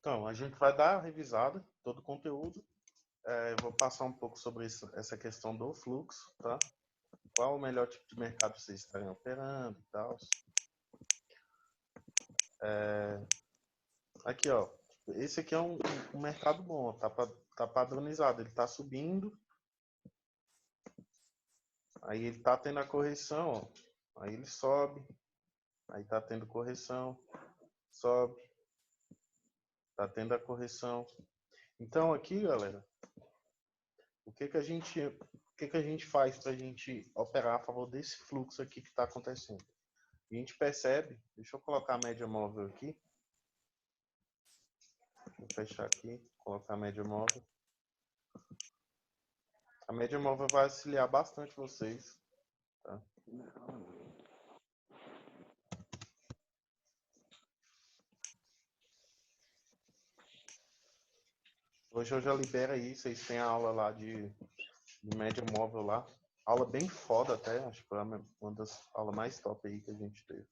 Então, a gente vai dar uma revisada todo o conteúdo. Eu vou passar um pouco sobre essa questão do fluxo, tá? Qual o melhor tipo de mercado vocês estarem operando e tal. Aqui, ó. Esse aqui é um mercado bom, tá padronizado. Ele tá subindo. Aí ele tá tendo a correção, ó. Aí ele sobe. Aí tá tendo correção. Sobe. Tá tendo a correção. Então aqui, galera, o que que a gente faz para a gente operar a favor desse fluxo aqui que está acontecendo? A gente percebe, deixa eu colocar a média móvel aqui. Vou fechar aqui, colocar a média móvel. A média móvel vai auxiliar bastante vocês, tá? Hoje eu já libero aí, vocês têm a aula lá de média móvel lá. Aula bem foda até, acho que foi uma das aulas mais top aí que a gente teve.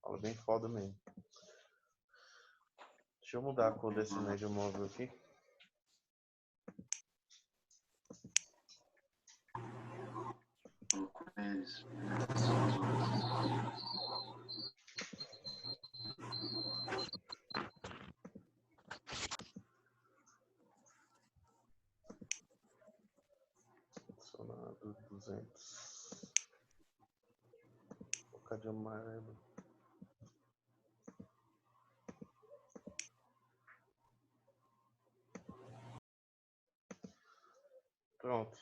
Aula bem foda mesmo. Deixa eu mudar a cor desse média móvel aqui. Funcionado 200. Vou colocar de amarelo. Pronto.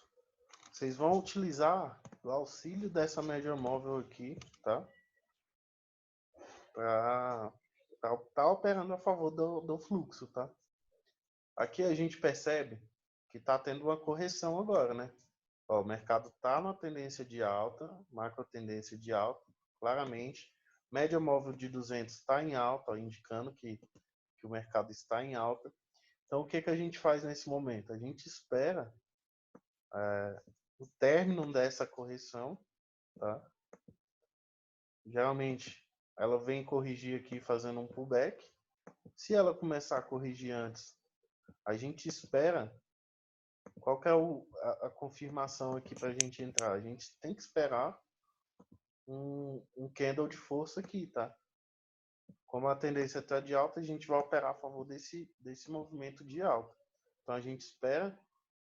Vocês vão utilizar o auxílio dessa média móvel aqui, tá? Para tá operando a favor do fluxo, tá? Aqui a gente percebe que está tendo uma correção agora, né? Ó, o mercado está na tendência de alta, macro tendência de alta, claramente. Média móvel de 200 está em alta, ó, indicando que o mercado está em alta. Então, o que que a gente faz nesse momento? A gente espera o término dessa correção, tá? Geralmente, ela vem corrigir aqui fazendo um pullback. Se ela começar a corrigir antes, a gente espera. Qual que é a confirmação aqui para a gente entrar? A gente tem que esperar um candle de força aqui, tá? Como a tendência está de alta, a gente vai operar a favor desse movimento de alta. Então, a gente espera,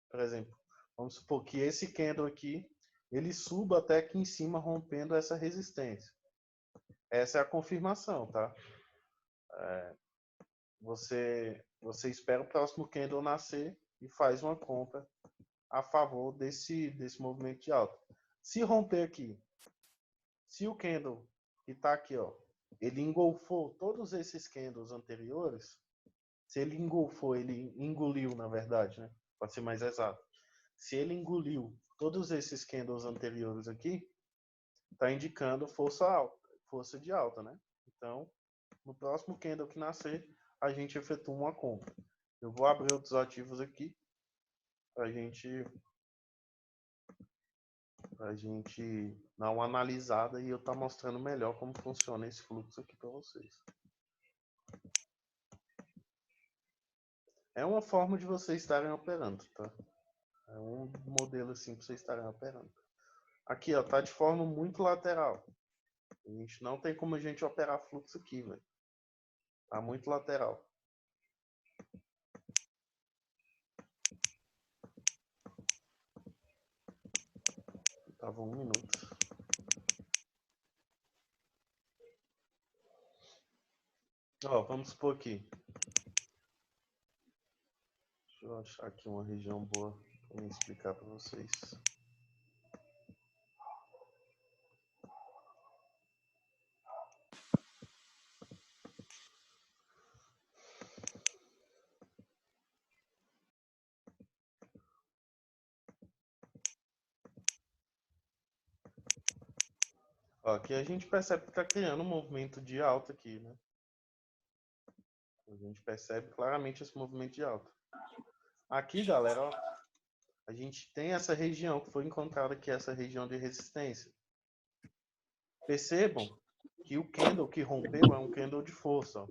por exemplo, vamos supor que esse candle aqui, ele suba até aqui em cima, rompendo essa resistência. Essa é a confirmação, tá? Você espera o próximo candle nascer e faz uma compra a favor desse movimento de alta. Se romper aqui, se o candle que está aqui, ó, ele engolfou todos esses candles anteriores, se ele engolfou, ele engoliu, na verdade, né? Pode ser mais exato. Se ele engoliu todos esses candles anteriores aqui, está indicando força de alta, né? Então, no próximo candle que nascer, a gente efetua uma compra. Eu vou abrir outros ativos aqui para a gente dar uma analisada e eu estar mostrando melhor como funciona esse fluxo aqui para vocês. É uma forma de vocês estarem operando, tá? É um modelo assim para vocês estarem operando. Aqui, ó, tá de forma muito lateral. A gente não tem como a gente operar fluxo aqui, velho. Tá muito lateral. Tava 1 minuto. Ó, vamos supor aqui. Deixa eu achar aqui uma região boa para me explicar para vocês. Ó, aqui a gente percebe que está criando um movimento de alta aqui, né? A gente percebe claramente esse movimento de alta. Aqui, galera, ó, a gente tem essa região que foi encontrada aqui, essa região de resistência. Percebam que o candle que rompeu é um candle de força. Ó.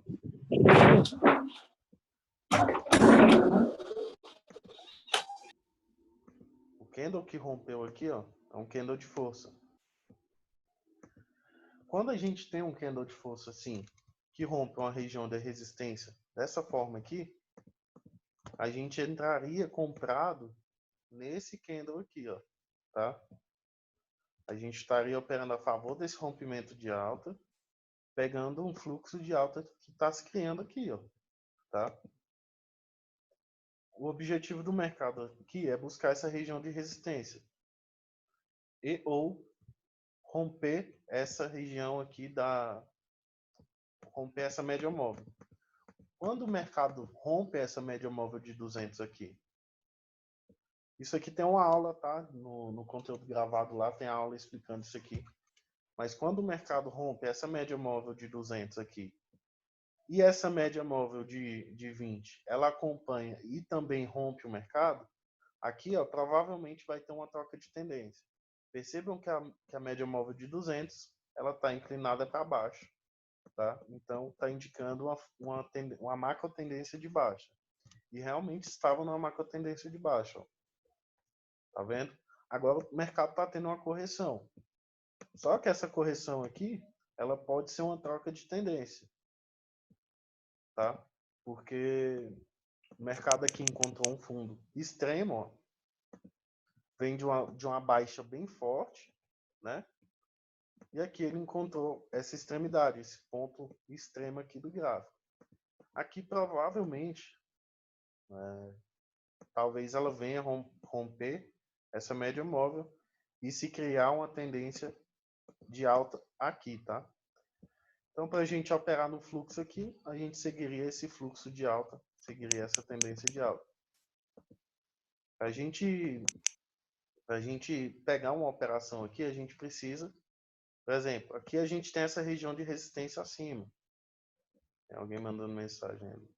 O candle que rompeu aqui, ó, é um candle de força. Quando a gente tem um candle de força assim, que rompe uma região de resistência dessa forma aqui, a gente entraria comprado nesse candle aqui, ó, tá? A gente estaria operando a favor desse rompimento de alta, pegando um fluxo de alta que está se criando aqui, ó, tá? O objetivo do mercado aqui é buscar essa região de resistência e ou romper essa região aqui romper essa média móvel. Quando o mercado rompe essa média móvel de 200 aqui, isso aqui tem uma aula, tá? No conteúdo gravado lá tem a aula explicando isso aqui. Mas quando o mercado rompe essa média móvel de 200 aqui e essa média móvel de 20, ela acompanha e também rompe o mercado, aqui ó, provavelmente vai ter uma troca de tendência. Percebam que a média móvel de 200 ela está inclinada para baixo. Tá? Então está indicando uma macro tendência de baixa. E realmente estava numa macro tendência de baixa. Ó. Tá vendo? Agora o mercado está tendo uma correção. Só que essa correção aqui, ela pode ser uma troca de tendência. Tá? Porque o mercado aqui encontrou um fundo extremo, ó, vem de uma baixa bem forte, né? E aqui ele encontrou essa extremidade, esse ponto extremo aqui do gráfico. Aqui provavelmente, talvez ela venha romper essa média móvel e se criar uma tendência de alta aqui, tá? Então, para a gente operar no fluxo aqui, a gente seguiria esse fluxo de alta, seguiria essa tendência de alta. Para a gente pegar uma operação aqui, a gente precisa, por exemplo, aqui a gente tem essa região de resistência acima. Tem alguém mandando mensagem ali.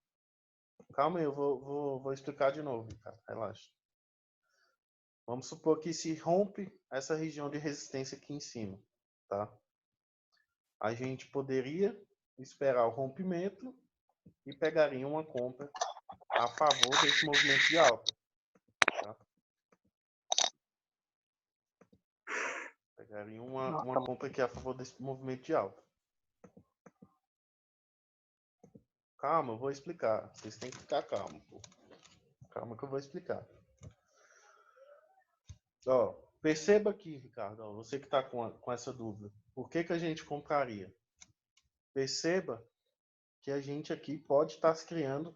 Calma aí, eu vou explicar de novo, cara. Relaxa. Vamos supor que se rompe essa região de resistência aqui em cima, tá? A gente poderia esperar o rompimento e pegaria uma compra a favor desse movimento de alta. Tá? Pegaria uma compra aqui a favor desse movimento de alta. Calma, eu vou explicar. Vocês têm que ficar calmos. Calma que eu vou explicar. Ó, perceba aqui, Ricardo, ó, você que está com essa dúvida. Por que a gente compraria? Perceba que a gente aqui pode estar se criando,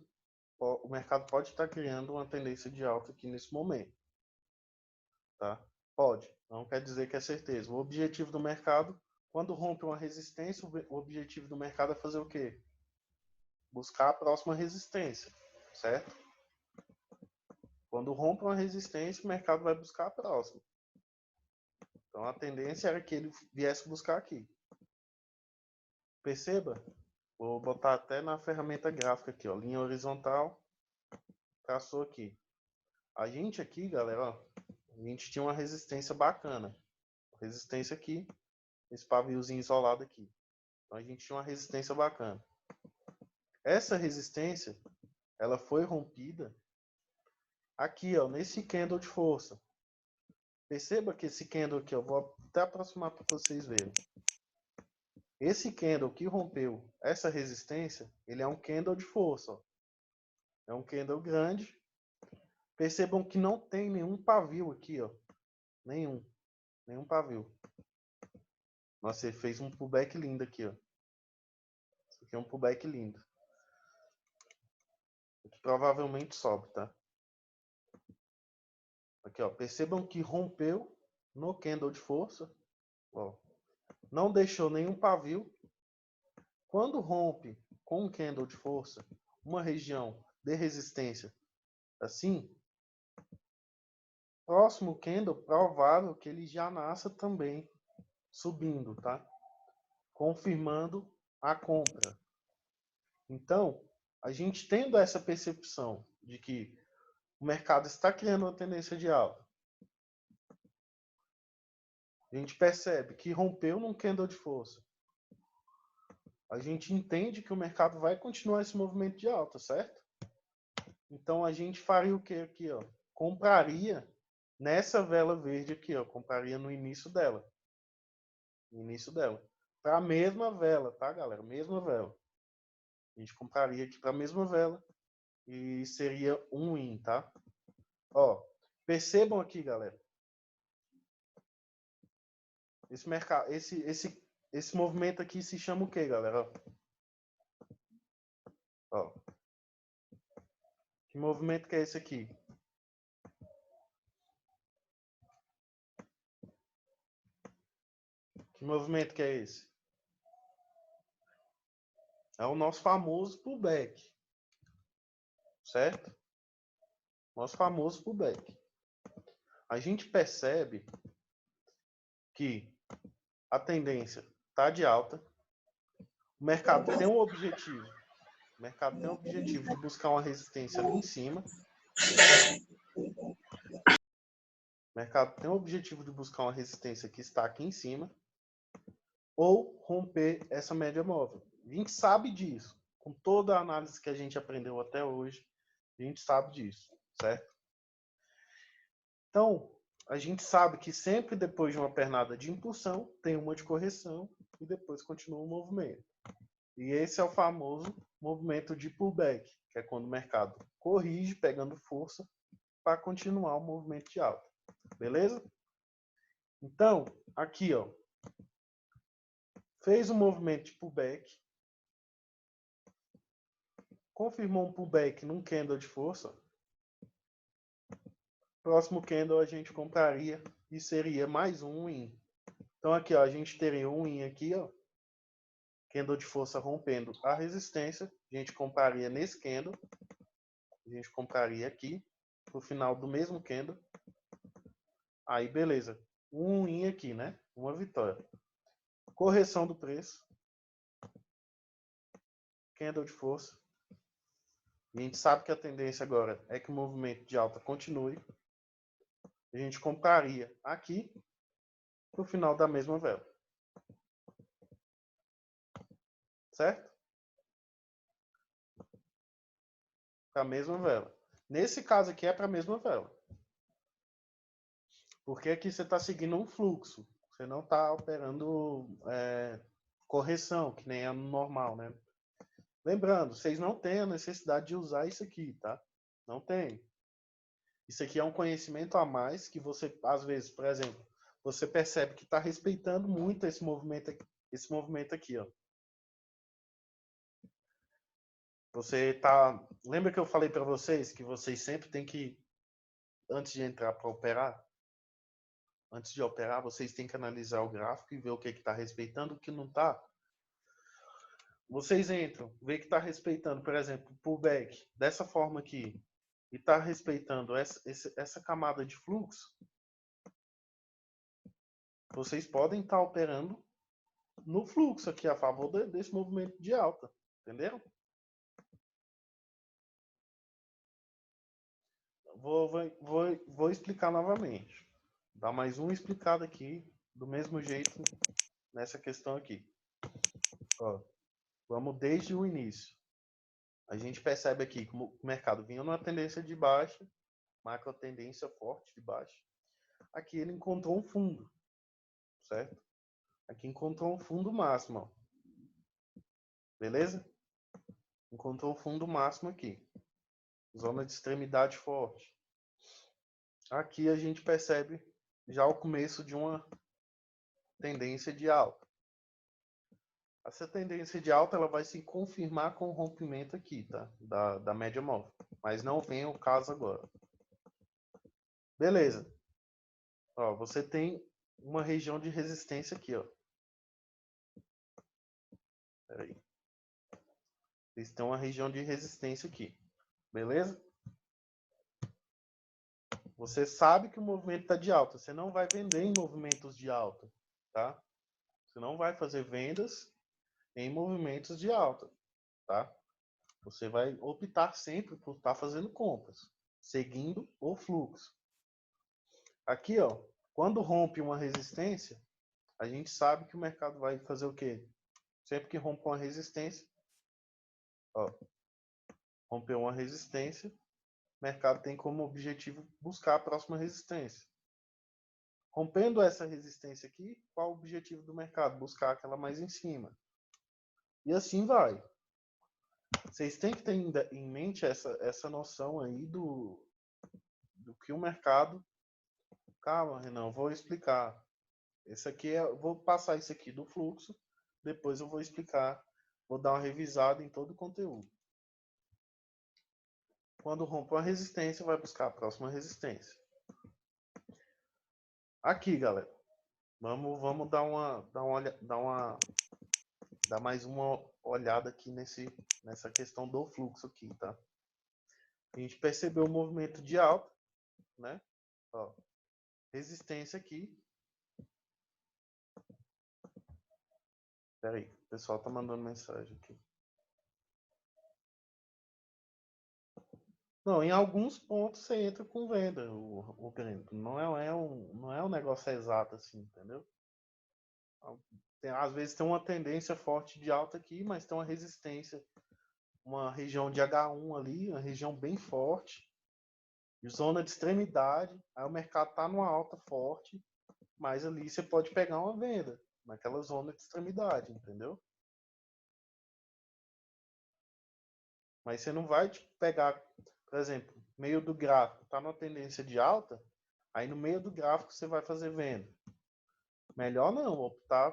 o mercado pode estar criando uma tendência de alta aqui nesse momento. Tá? Pode, não quer dizer que é certeza. O objetivo do mercado, quando rompe uma resistência, o objetivo do mercado é fazer o quê? Buscar a próxima resistência, certo? Quando rompe uma resistência, o mercado vai buscar a próxima. Então a tendência era que ele viesse buscar aqui. Perceba? Vou botar até na ferramenta gráfica aqui, ó, linha horizontal, traçou aqui. A gente aqui, galera, ó, a gente tinha uma resistência bacana. Resistência aqui, esse paviozinho isolado aqui. Então a gente tinha uma resistência bacana. Essa resistência, ela foi rompida aqui, ó, nesse candle de força. Perceba que esse candle aqui, eu vou até aproximar para vocês verem. Esse candle que rompeu essa resistência, ele é um candle de força. Ó. É um candle grande. Percebam que não tem nenhum pavio aqui, ó. Nenhum pavio. Nossa, ele fez um pullback lindo aqui, ó. Isso aqui é um pullback lindo. Aqui provavelmente sobe, tá? Aqui, ó. Percebam que rompeu no candle de força. Ó. Não deixou nenhum pavio. Quando rompe com um candle de força, uma região de resistência assim, próximo candle, provável que ele já nasça também subindo, tá? Confirmando a compra. Então, a gente tendo essa percepção de que o mercado está criando uma tendência de alta, a gente percebe que rompeu num candle de força. A gente entende que o mercado vai continuar esse movimento de alta, certo? Então a gente faria o que aqui, ó? Compraria nessa vela verde aqui, ó. Compraria no início dela. No início dela. Para a mesma vela, tá, galera? Mesma vela. A gente compraria aqui para a mesma vela e seria um win, tá? Ó, percebam aqui, galera. Esse mercado, esse movimento aqui se chama o quê, galera? Ó. Que movimento que é esse aqui? Que movimento que é esse? É o nosso famoso pullback. Certo? Nosso famoso pullback. A gente percebe que a tendência está de alta. O mercado tem um objetivo. O mercado tem o objetivo de buscar uma resistência ali em cima. O mercado tem o objetivo de buscar uma resistência que está aqui em cima. Ou romper essa média móvel. A gente sabe disso. Com toda a análise que a gente aprendeu até hoje, a gente sabe disso, certo? Então, a gente sabe que sempre depois de uma pernada de impulsão, tem uma de correção e depois continua o movimento. E esse é o famoso movimento de pullback, que é quando o mercado corrige, pegando força, para continuar o movimento de alta. Beleza? Então, aqui, ó, fez um movimento de pullback, confirmou um pullback num candle de força, próximo candle a gente compraria e seria mais um win. Então aqui, ó, a gente teria um win aqui, ó, candle de força rompendo a resistência, a gente compraria nesse candle, a gente compraria aqui, no final do mesmo candle, aí beleza, um win aqui, né, uma vitória. Correção do preço, candle de força, a gente sabe que a tendência agora é que o movimento de alta continue, a gente compraria aqui, no final da mesma vela. Certo? Para a mesma vela. Nesse caso aqui é para a mesma vela. Porque aqui você está seguindo um fluxo. Você não está operando correção, que nem é no normal, né? Lembrando, vocês não têm a necessidade de usar isso aqui, tá? Não tem. Isso aqui é um conhecimento a mais que você, às vezes, por exemplo, você percebe que está respeitando muito esse movimento aqui, ó. Você tá. Lembra que eu falei para vocês que vocês sempre têm que, antes de entrar para operar, antes de operar, vocês têm que analisar o gráfico e ver o que está respeitando e o que não está. Vocês entram, vê que está respeitando, por exemplo, o pullback dessa forma aqui e está respeitando essa camada de fluxo, vocês podem estar operando no fluxo aqui a favor desse movimento de alta, entenderam? Vou explicar novamente. Dar mais uma explicada aqui, do mesmo jeito nessa questão aqui. Ó, vamos desde o início. A gente percebe aqui que o mercado vinha numa tendência de baixa, macro tendência forte de baixa. Aqui ele encontrou um fundo, certo? Aqui encontrou um fundo máximo, ó. Beleza? Encontrou o fundo máximo aqui. Zona de extremidade forte. Aqui a gente percebe já o começo de uma tendência de alta. Essa tendência de alta ela vai se confirmar com o rompimento aqui, tá? Da média móvel. Mas não vem o caso agora. Beleza. Ó, você tem uma região de resistência aqui, ó. Peraí. Vocês têm uma região de resistência aqui. Beleza? Você sabe que o movimento está de alta. Você não vai vender em movimentos de alta, tá? Você não vai fazer vendas em movimentos de alta, tá? Você vai optar sempre por estar fazendo compras, seguindo o fluxo. Aqui, ó, quando rompe uma resistência, a gente sabe que o mercado vai fazer o quê? Sempre que rompe uma resistência, ó, rompeu uma resistência, o mercado tem como objetivo buscar a próxima resistência. Rompendo essa resistência aqui, qual o objetivo do mercado? Buscar aquela mais em cima. E assim vai. Vocês têm que ter em mente essa noção aí do que o mercado... Calma, Renan, vou explicar. Esse aqui vou passar isso aqui do fluxo, depois eu vou explicar, vou dar uma revisada em todo o conteúdo. Quando rompe uma resistência, vai buscar a próxima resistência. Aqui, galera, vamos dar mais uma olhada aqui nessa questão do fluxo aqui, tá? A gente percebeu o movimento de alta, né? Ó, resistência aqui. Espera aí, o pessoal tá mandando mensagem aqui. Não, em alguns pontos você entra com venda, o Grêmio. Não é um negócio exato assim, entendeu? Às vezes tem uma tendência forte de alta aqui, mas tem uma resistência, uma região de H1 ali, uma região bem forte, zona de extremidade, aí o mercado tá numa alta forte, mas ali você pode pegar uma venda, naquela zona de extremidade, entendeu? Mas você não vai pegar, por exemplo, meio do gráfico, tá numa tendência de alta, aí no meio do gráfico você vai fazer venda. Melhor não, optar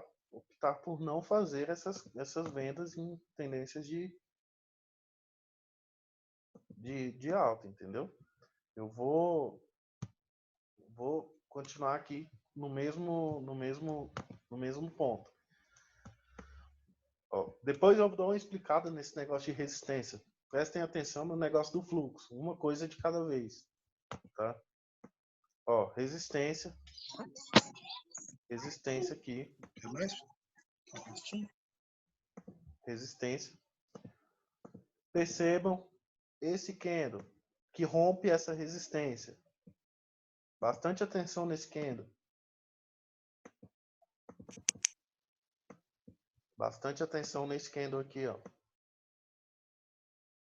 por não fazer essas vendas em tendências de alta, entendeu? Eu vou continuar aqui no mesmo ponto. Ó, depois eu dou uma explicada nesse negócio de resistência. Prestem atenção no negócio do fluxo, uma coisa de cada vez, tá? Ó, resistência aqui, resistência. Percebam esse candle que rompe essa resistência. Bastante atenção nesse candle. Bastante atenção nesse candle aqui, ó.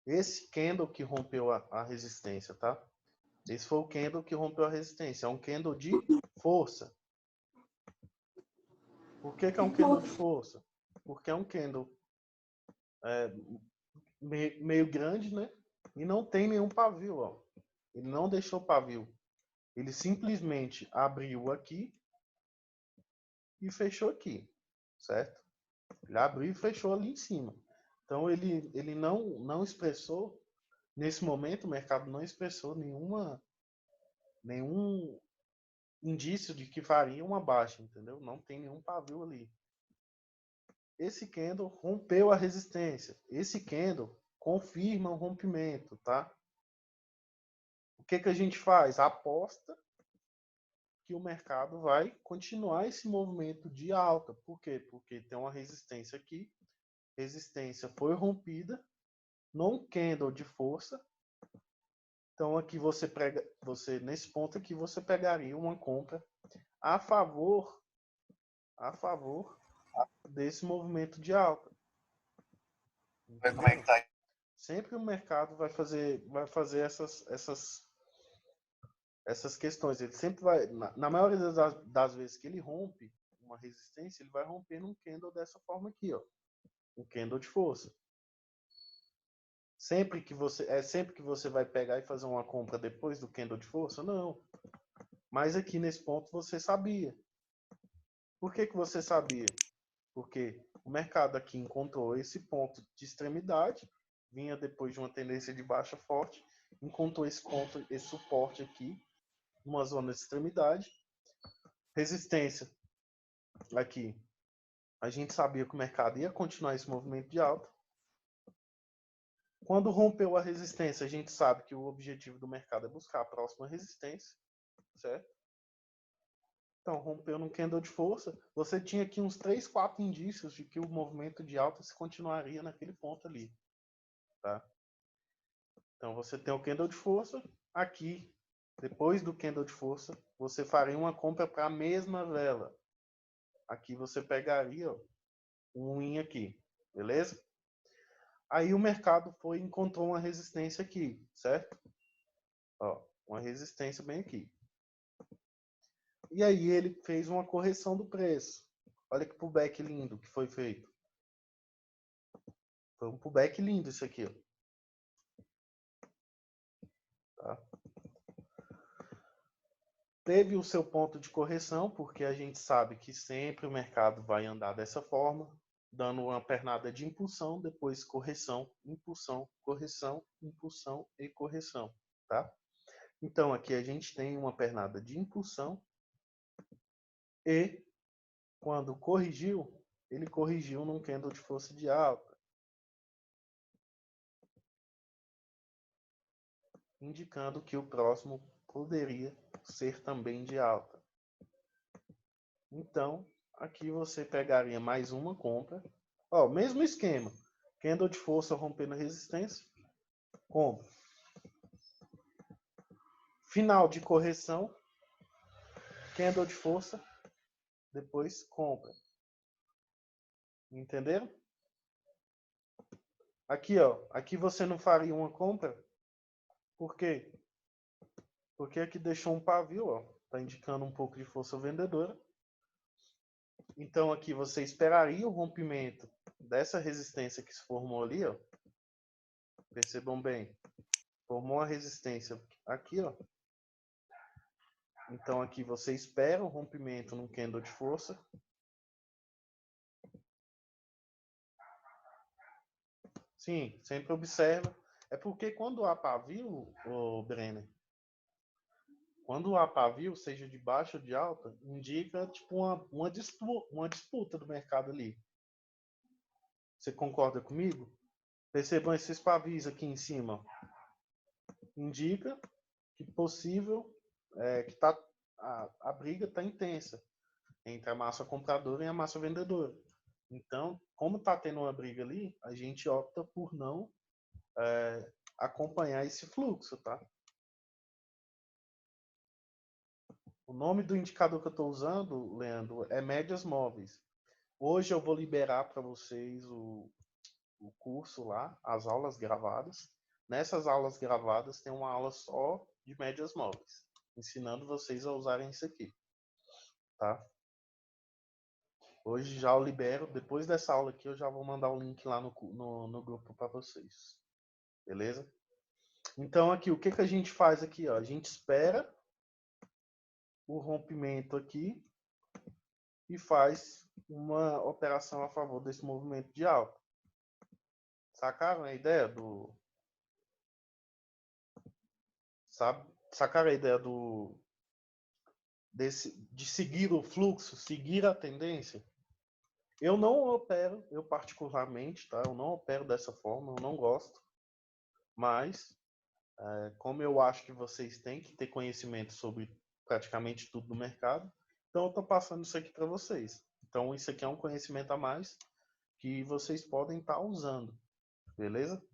Esse candle que rompeu a resistência, tá? Esse foi o candle que rompeu a resistência. É um candle de força. Por que é um candle de força? Porque é um candle meio grande, né? E não tem nenhum pavio, ó. Ele não deixou pavio. Ele simplesmente abriu aqui e fechou aqui, certo? Ele abriu e fechou ali em cima. Então ele não expressou, nesse momento o mercado não expressou nenhum indício de que faria uma baixa, entendeu? Não tem nenhum pavio ali. Esse candle rompeu a resistência. Esse candle confirma o rompimento, tá? O que a gente faz? Aposta que o mercado vai continuar esse movimento de alta. Por quê? Porque tem uma resistência aqui. Resistência foi rompida num candle de força. Então aqui nesse ponto aqui você pegaria uma compra a favor desse movimento de alta. Como é que tá? Sempre o mercado vai fazer essas questões. Ele sempre vai, na maioria das vezes que ele rompe uma resistência, ele vai romper num candle dessa forma aqui, ó, um candle de força. Sempre que você vai pegar e fazer uma compra depois do candle de força? Não. Mas aqui nesse ponto você sabia. Por que você sabia? Porque o mercado aqui encontrou esse ponto de extremidade, vinha depois de uma tendência de baixa forte, encontrou esse suporte aqui, numa zona de extremidade, resistência aqui. A gente sabia que o mercado ia continuar esse movimento de alta. Quando rompeu a resistência, a gente sabe que o objetivo do mercado é buscar a próxima resistência, certo? Então, rompeu num candle de força, você tinha aqui uns 3, 4 indícios de que o movimento de alta se continuaria naquele ponto ali, tá? Então, você tem o candle de força, aqui, depois do candle de força, você faria uma compra para a mesma vela. Aqui você pegaria, ó, um win aqui, beleza? Aí o mercado encontrou uma resistência aqui, certo? Uma resistência bem aqui. E aí ele fez uma correção do preço. Olha que pullback lindo que foi feito. Foi um pullback lindo isso aqui. Tá? Teve o seu ponto de correção, porque a gente sabe que sempre o mercado vai andar dessa forma, dando uma pernada de impulsão, depois correção, impulsão, correção, impulsão e correção. Tá? Então aqui a gente tem uma pernada de impulsão e quando corrigiu, ele corrigiu num candle de força de alta, indicando que o próximo poderia ser também de alta. Então, aqui você pegaria mais uma compra. Ó, mesmo esquema. Candle de força rompendo a resistência, compra. Final de correção, candle de força, depois compra. Entenderam? Aqui, ó, aqui você não faria uma compra. Por quê? Porque aqui deixou um pavio, ó, tá indicando um pouco de força vendedora. Então aqui você esperaria o rompimento dessa resistência que se formou ali, ó. Percebam bem. Formou uma resistência aqui, ó. Então aqui você espera o rompimento num candle de força. Sim, sempre observa. É porque quando há pavio, o Brenner, quando há pavio, seja de baixa ou de alta, indica tipo uma disputa do mercado ali. Você concorda comigo? Percebam esses pavios aqui em cima. Indica que possível, que a briga está intensa entre a massa compradora e a massa vendedora. Então, como está tendo uma briga ali, a gente opta por não acompanhar esse fluxo, tá? O nome do indicador que eu estou usando, Leandro, é médias móveis. Hoje eu vou liberar para vocês o curso lá, as aulas gravadas. Nessas aulas gravadas tem uma aula só de médias móveis, ensinando vocês a usarem isso aqui, tá? Hoje já eu libero, depois dessa aula aqui eu já vou mandar o link lá no grupo para vocês, beleza? Então aqui, o que a gente faz aqui? Ó? A gente espera o rompimento aqui e faz uma operação a favor desse movimento de alta. Sacaram a ideia do... Sacaram a ideia de seguir o fluxo, seguir a tendência? Eu não opero, eu particularmente, tá? Eu não opero dessa forma, eu não gosto. Mas, como eu acho que vocês têm que ter conhecimento sobre praticamente tudo no mercado, então eu estou passando isso aqui para vocês. Então, isso aqui é um conhecimento a mais que vocês podem estar usando, beleza?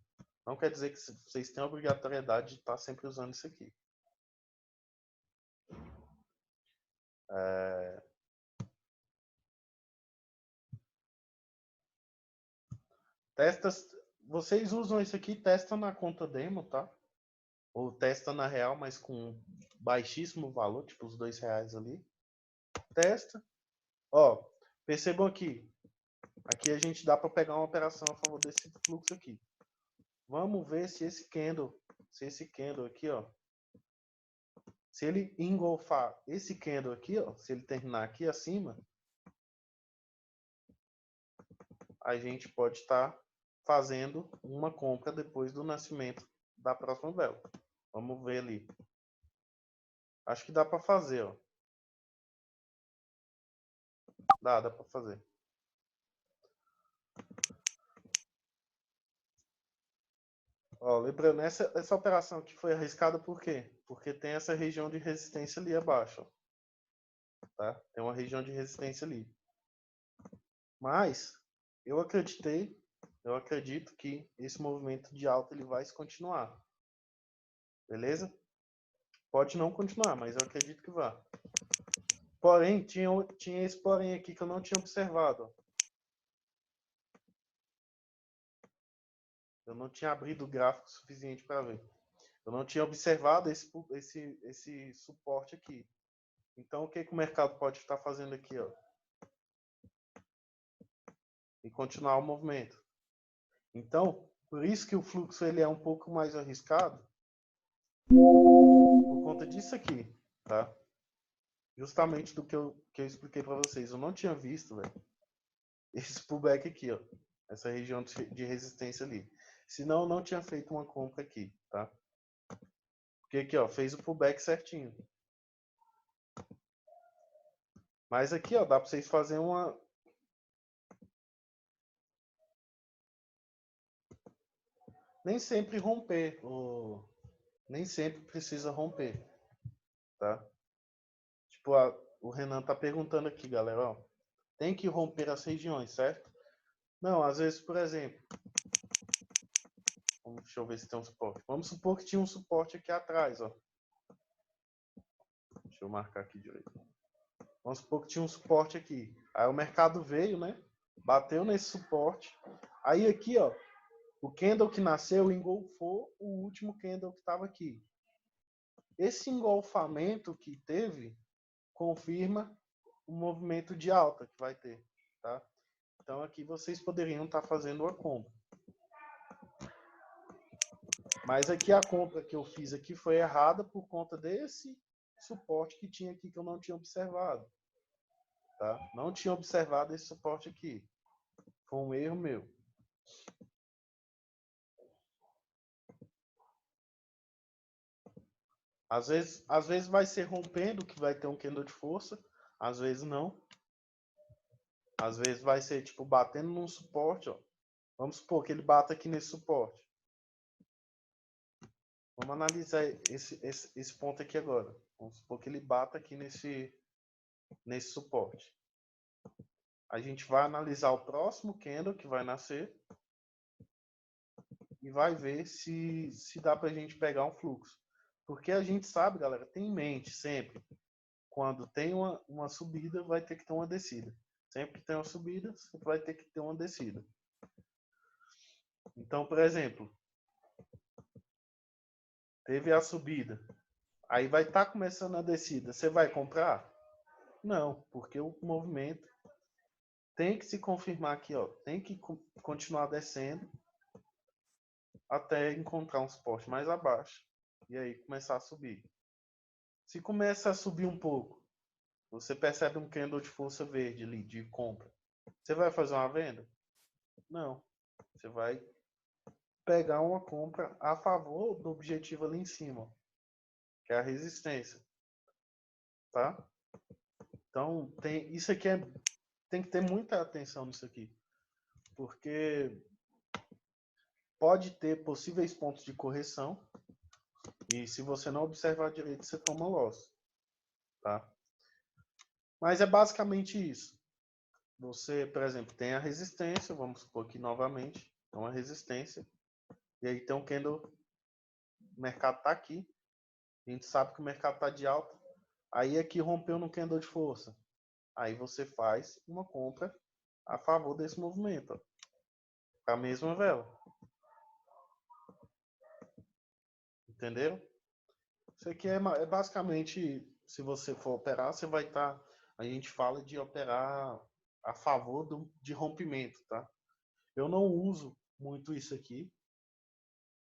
Não quer dizer que vocês têm a obrigatoriedade de estar sempre usando isso aqui. Vocês usam isso aqui, testam na conta demo, tá? Ou testa na real, mas com baixíssimo valor, tipo os R$2 ali. Testa. Ó, percebam aqui. Aqui a gente dá para pegar uma operação a favor desse fluxo aqui. Vamos ver se esse candle aqui, ó, se ele engolfar esse candle aqui, ó, se ele terminar aqui acima, a gente pode estar fazendo uma compra depois do nascimento da próxima vela. Vamos ver ali. Acho que dá para fazer, ó. Dá para fazer. Ó, lembrando, essa operação aqui foi arriscada por quê? Porque tem essa região de resistência ali abaixo. Ó, tá? Tem uma região de resistência ali. Mas eu acredito que esse movimento de alta ele vai continuar. Beleza? Pode não continuar, mas eu acredito que vá. Porém, tinha esse porém aqui que eu não tinha observado. Ó. Eu não tinha abrido o gráfico suficiente para ver. Eu não tinha observado esse suporte aqui. Então, o que o mercado pode estar fazendo aqui, ó? E continuar o movimento. Então, por isso que o fluxo ele é um pouco mais arriscado, por conta disso aqui, tá? Justamente do que eu expliquei para vocês. Eu não tinha visto, velho, esse pullback aqui, ó. Essa região de resistência ali. Senão, eu não tinha feito uma compra aqui, tá? Porque aqui, ó, fez o pullback certinho. Mas aqui, ó, dá para vocês fazerem uma... Nem sempre romper, nem sempre precisa romper, tá? Tipo, o Renan tá perguntando aqui, galera, ó. Tem que romper as regiões, certo? Não, às vezes, por exemplo... Deixa eu ver se tem um suporte. Vamos supor que tinha um suporte aqui atrás, ó. Deixa eu marcar aqui direito. Vamos supor que tinha um suporte aqui. Aí o mercado veio, né? Bateu nesse suporte. Aí aqui, ó, o candle que nasceu engolfou o último candle que estava aqui. Esse engolfamento que teve confirma o movimento de alta que vai ter, tá? Então aqui vocês poderiam estar fazendo uma compra. Mas aqui a compra que eu fiz aqui foi errada por conta desse suporte que tinha aqui que eu não tinha observado. Tá? Não tinha observado esse suporte aqui. Foi um erro meu. Às vezes vai ser rompendo que vai ter um candle de força. Às vezes não. Às vezes vai ser tipo batendo num suporte. Ó. Vamos supor que ele bata aqui nesse suporte. Vamos analisar esse ponto aqui agora. Vamos supor que ele bata aqui nesse suporte. A gente vai analisar o próximo candle que vai nascer e vai ver se dá para a gente pegar um fluxo. Porque a gente sabe, galera, tem em mente sempre, quando tem uma subida, vai ter que ter uma descida. Sempre que tem uma subida, vai ter que ter uma descida. Então, por exemplo, teve a subida, aí vai estar começando a descida. Você vai comprar? Não, porque o movimento tem que se confirmar aqui, ó, tem que continuar descendo até encontrar um suporte mais abaixo e aí começar a subir. Se começa a subir um pouco, você percebe um candle de força verde ali, de compra. Você vai fazer uma venda? Não. Você vai pegar uma compra a favor do objetivo ali em cima, que é a resistência. Tá? Então, isso aqui tem que ter muita atenção nisso aqui. Porque pode ter possíveis pontos de correção e se você não observar direito, você toma loss. Tá? Mas é basicamente isso. Você, por exemplo, tem a resistência, vamos supor aqui novamente, é uma resistência, e aí tem um candle, o mercado está aqui, a gente sabe que o mercado está de alta, aí aqui rompeu no candle de força, aí você faz uma compra a favor desse movimento, ó, a mesma vela. Entenderam? Isso aqui é basicamente, se você for operar, você vai estar, a gente fala de operar a favor de rompimento, tá? Eu não uso muito isso aqui,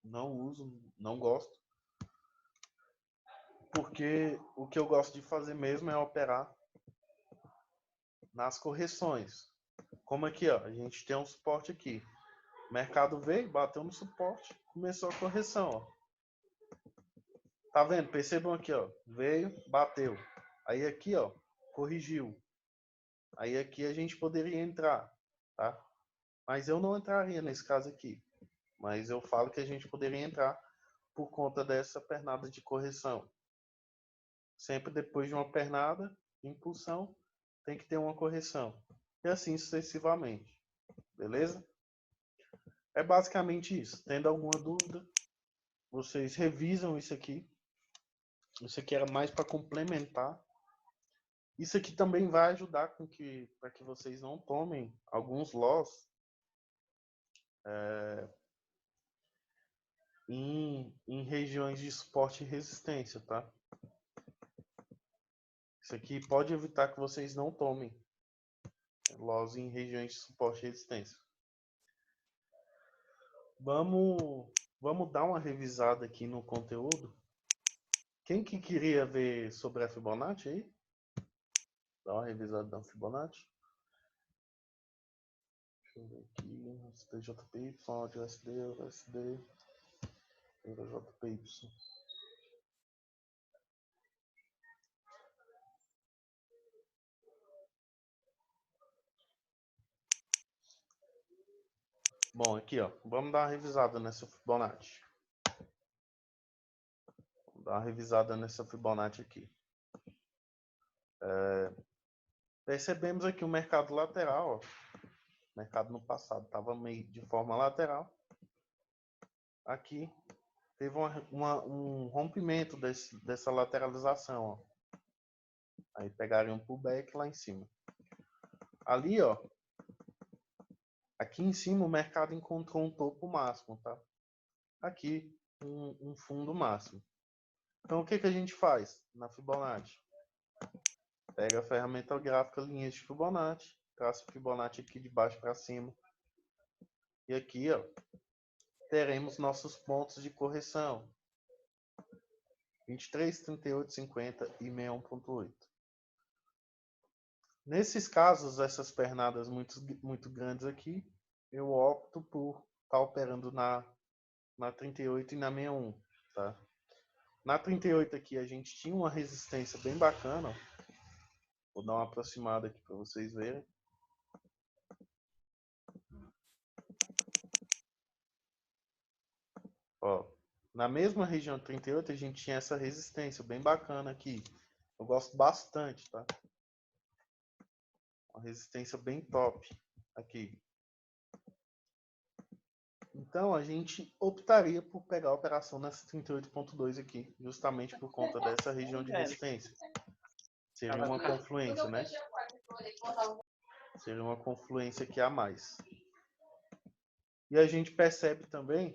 não uso, não gosto, porque o que eu gosto de fazer mesmo é operar nas correções. Como aqui, ó, a gente tem um suporte aqui. O mercado veio, bateu no suporte, começou a correção, ó. Tá vendo? Percebam aqui, ó, veio, bateu. Aí aqui, ó, corrigiu. Aí aqui a gente poderia entrar, tá? Mas eu não entraria nesse caso aqui. Mas eu falo que a gente poderia entrar por conta dessa pernada de correção. Sempre depois de uma pernada, impulsão, tem que ter uma correção. E assim sucessivamente. Beleza? É basicamente isso. Tendo alguma dúvida, vocês revisam isso aqui. Isso aqui era mais para complementar. Isso aqui também vai ajudar para que vocês não tomem alguns loss em regiões de suporte e resistência, tá? Isso aqui pode evitar que vocês não tomem loss em regiões de suporte e resistência. Vamos dar uma revisada aqui no conteúdo. Quem que queria ver sobre a Fibonacci aí? Dá uma revisada da Fibonacci. Deixa eu ver aqui. TJPY, USD, USD, EuroJPY. Bom, aqui ó, vamos dar uma revisada nessa Fibonacci. Vamos dar uma revisada nessa Fibonacci aqui. Percebemos aqui o mercado lateral, ó. O mercado no passado estava meio de forma lateral. Aqui teve um rompimento dessa lateralização, ó. Aí pegaram um pullback lá em cima. Ali, ó, aqui em cima o mercado encontrou um topo máximo, tá? Aqui um fundo máximo. Então o que que a gente faz na Fibonacci? Pega a ferramenta gráfica linhas de Fibonacci, traça o Fibonacci aqui de baixo para cima. E aqui, ó, teremos nossos pontos de correção. 23, 38, 50 e 61.8. Nesses casos, essas pernadas muito grandes aqui, eu opto por estar operando na 38 e na 61, tá? Na 38 aqui a gente tinha uma resistência bem bacana, ó. Vou dar uma aproximada aqui para vocês verem. Ó, na mesma região 38 a gente tinha essa resistência bem bacana aqui. Eu gosto bastante, tá? Uma resistência bem top aqui. Então a gente optaria por pegar a operação nessa 38.2 aqui, justamente por conta dessa região de resistência. Seria uma confluência, né? Seria uma confluência aqui a mais. E a gente percebe também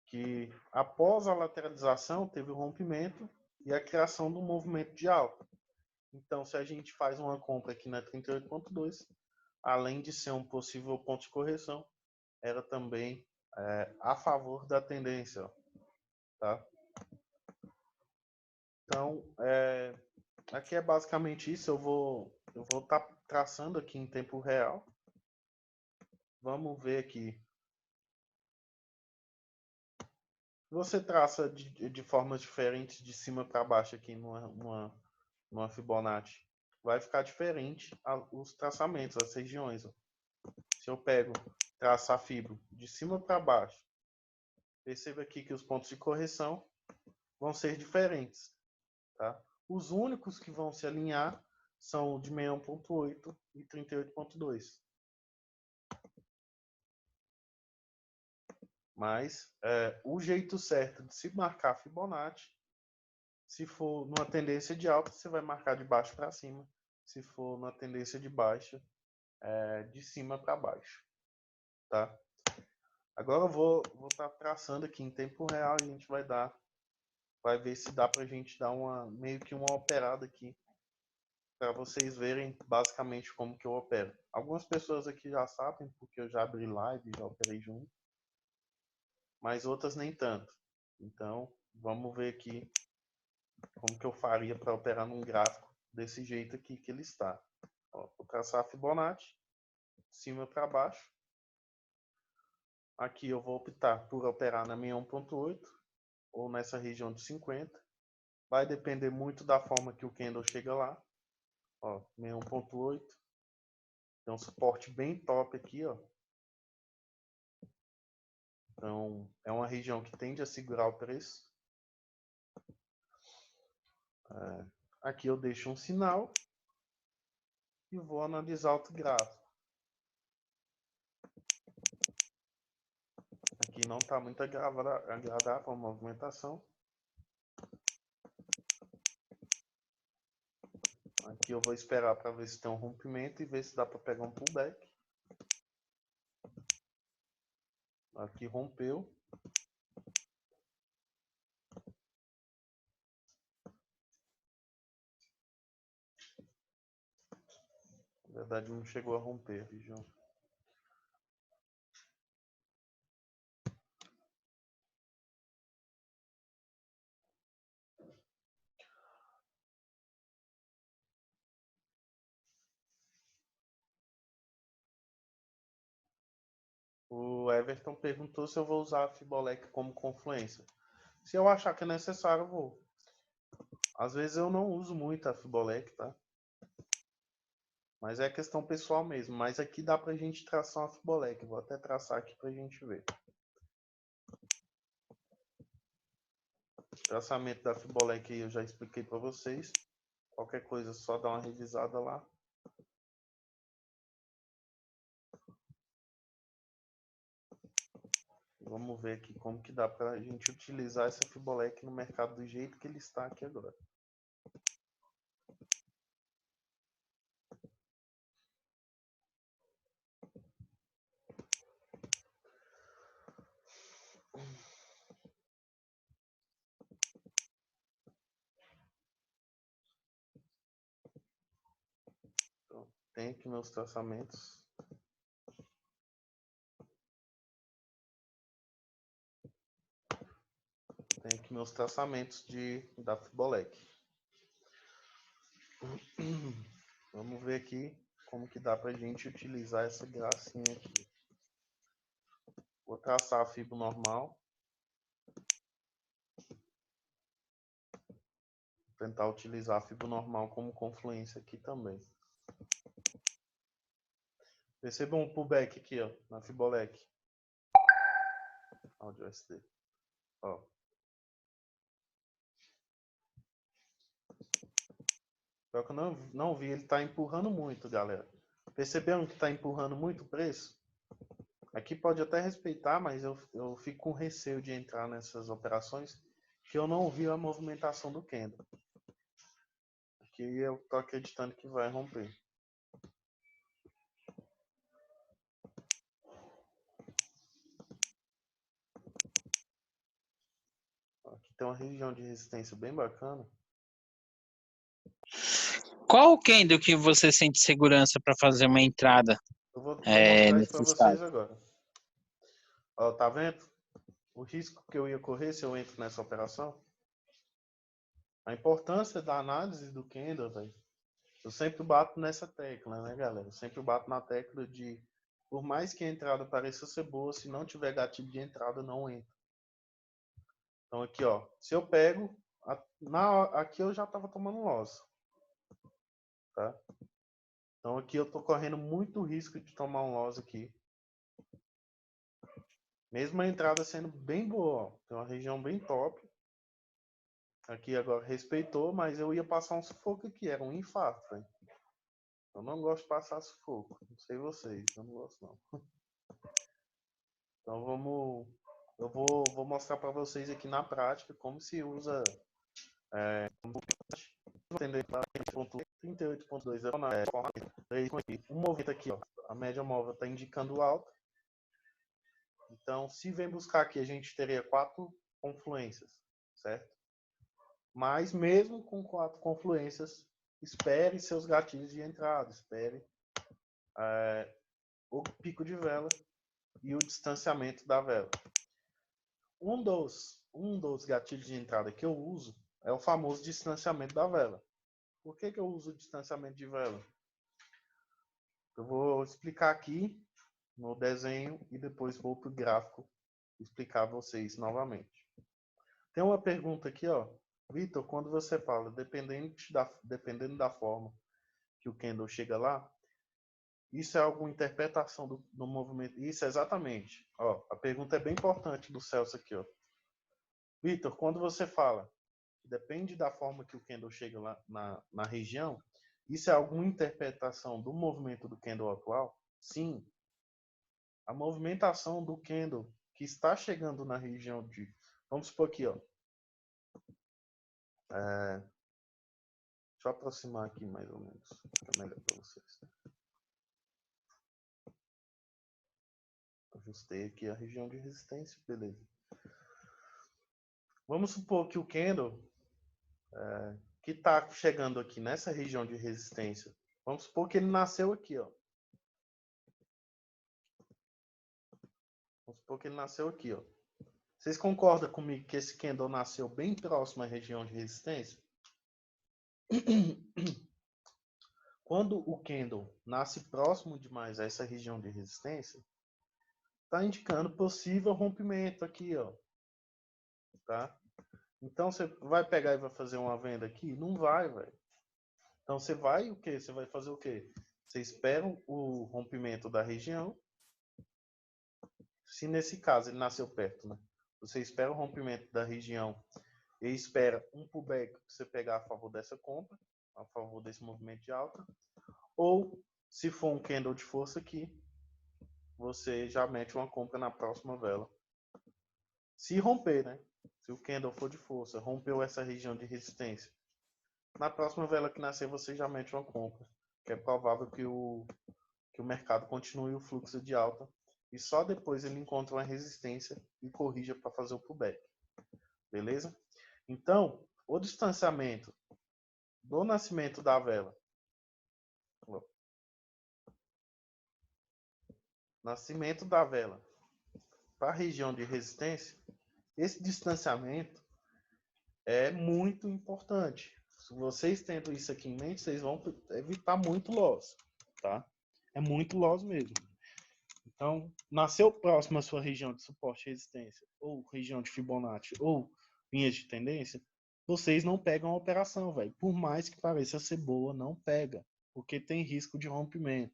que após a lateralização teve o rompimento e a criação do movimento de alta. Então, se a gente faz uma compra aqui na 38.2, além de ser um possível ponto de correção, era também a favor da tendência, ó, tá? Então, aqui é basicamente isso. Eu vou estar traçando aqui em tempo real. Vamos ver aqui. Você traça de formas diferentes de cima para baixo aqui numa Fibonacci. Vai ficar diferente os traçamentos, as regiões. Ó. Se eu pego traçar fibro de cima para baixo, perceba aqui que os pontos de correção vão ser diferentes. Tá? Os únicos que vão se alinhar são o de 61.8 e 38.2. Mas o jeito certo de se marcar Fibonacci, se for numa tendência de alta, você vai marcar de baixo para cima. Se for numa tendência de baixa, de cima para baixo. Tá? Agora eu vou estar traçando aqui em tempo real e a gente vai ver se dá para a gente dar meio que uma operada aqui para vocês verem basicamente como que eu opero. Algumas pessoas aqui já sabem, porque eu já abri live, já operei junto, mas outras nem tanto. Então, vamos ver aqui como que eu faria para operar num gráfico desse jeito aqui que ele está. Ó, vou traçar a Fibonacci, de cima para baixo. Aqui eu vou optar por operar na minha 1.8 ou nessa região de 50. Vai depender muito da forma que o candle chega lá. Ó, 61.8. Tem um suporte bem top aqui, ó. Então, é uma região que tende a segurar o preço. Aqui eu deixo um sinal e vou analisar outro gráfico. Aqui não está muito agradável a movimentação. Aqui eu vou esperar para ver se tem um rompimento e ver se dá para pegar um pullback. Aqui rompeu. verdade, não chegou a romper a região. O Everton perguntou se eu vou usar a Fibolec como confluência. Se eu achar que é necessário, eu vou. Às vezes eu não uso muito a Fibolec, tá? Mas é questão pessoal mesmo. Mas aqui dá pra gente traçar uma Fibolec. Vou até traçar aqui pra gente ver. O traçamento da Fibolec aí eu já expliquei pra vocês. Qualquer coisa, só dá uma revisada lá. Vamos ver aqui como que dá pra gente utilizar essa Fibolec no mercado do jeito que ele está aqui agora. Então, tem aqui meus traçamentos. Tem aqui meus traçamentos da Fibolec. Vamos ver aqui como que dá pra gente utilizar essa gracinha aqui. Vou traçar a fibra normal. Vou tentar utilizar a fibra normal como confluência aqui também. Percebam um pullback aqui, ó, na Fibolec. Áudio SD. Ó. Só que eu não vi, ele tá empurrando muito, galera. Perceberam que tá empurrando muito o preço? Aqui pode até respeitar, mas eu fico com receio de entrar nessas operações que eu não vi a movimentação do candle. Aqui eu tô acreditando que vai romper. Aqui tem uma região de resistência bem bacana. Qual o candle que você sente segurança para fazer uma entrada? Eu vou mostrar isso para Nesse vocês estado? agora. Ó, tá vendo? O risco que eu ia correr se eu entro nessa operação? A importância da análise do candle, velho. Eu sempre bato nessa tecla, né, galera? Eu sempre bato na tecla de, por mais que a entrada pareça ser boa, se não tiver gatilho de entrada, não entra. Então aqui, ó, se eu pego, aqui eu já tava tomando loss, tá? Então aqui eu tô correndo muito risco de tomar um loss aqui. Mesmo a entrada sendo bem boa, ó. Tem uma região bem top. Aqui agora respeitou, mas eu ia passar um sufoco aqui, era um infarto, velho. Eu não gosto de passar sufoco, não sei vocês, eu não gosto não. Então vamos, eu vou mostrar para vocês aqui na prática como se usa entender 38.2 um movimento aqui, ó, a média móvel está indicando alta. Então, se vem buscar aqui, a gente teria 4 confluências, certo? Mas mesmo com 4 confluências, espere seus gatilhos de entrada, espere o pico de vela e o distanciamento da vela. Um dos gatilhos de entrada que eu uso é o famoso distanciamento da vela. Por que eu uso o distanciamento de vela? Eu vou explicar aqui no desenho e depois vou para o gráfico explicar a vocês novamente. Tem uma pergunta aqui, ó. Vitor, quando você fala, dependendo da forma que o candle chega lá, isso é alguma interpretação do movimento? Isso, exatamente. Ó, a pergunta é bem importante do Celso aqui, ó. Vitor, quando você fala que depende da forma que o candle chega lá na região, isso é alguma interpretação do movimento do candle atual? Sim. A movimentação do candle que está chegando na região de... Vamos supor aqui, ó. Deixa eu aproximar aqui mais ou menos. Fica melhor para vocês. Ajustei aqui a região de resistência, beleza. Vamos supor que o candle que está chegando aqui nessa região de resistência Vamos supor que ele nasceu aqui, ó. Vamos supor que ele nasceu aqui, ó. Vocês concordam comigo que esse candle nasceu bem próximo à região de resistência? Quando o candle nasce próximo demais a essa região de resistência, está indicando possível rompimento aqui, ó. Tá? Então você vai pegar e vai fazer uma venda aqui? Não vai, velho. Então você vai o quê? Você vai fazer o quê? Você espera o rompimento da região. Se nesse caso ele nasceu perto, né? Você espera o rompimento da região e espera um pullback para você pegar a favor dessa compra, a favor desse movimento de alta. Ou, se for um candle de força aqui, você já mete uma compra na próxima vela. Se romper, né? Se o candle for de força, rompeu essa região de resistência, na próxima vela que nascer, você já mete uma compra. Que é provável que o mercado continue o fluxo de alta e só depois ele encontra uma resistência e corrija para fazer o pullback. Beleza? Então, o distanciamento do nascimento da vela, nascimento da vela para a região de resistência, esse distanciamento é muito importante. Se vocês tendo isso aqui em mente, vocês vão evitar muito loss, tá? É muito loss mesmo. Então, nasceu próximo à sua região de suporte e resistência, ou região de Fibonacci, ou linhas de tendência, vocês não pegam a operação, velho. Por mais que pareça ser boa, não pega, porque tem risco de rompimento.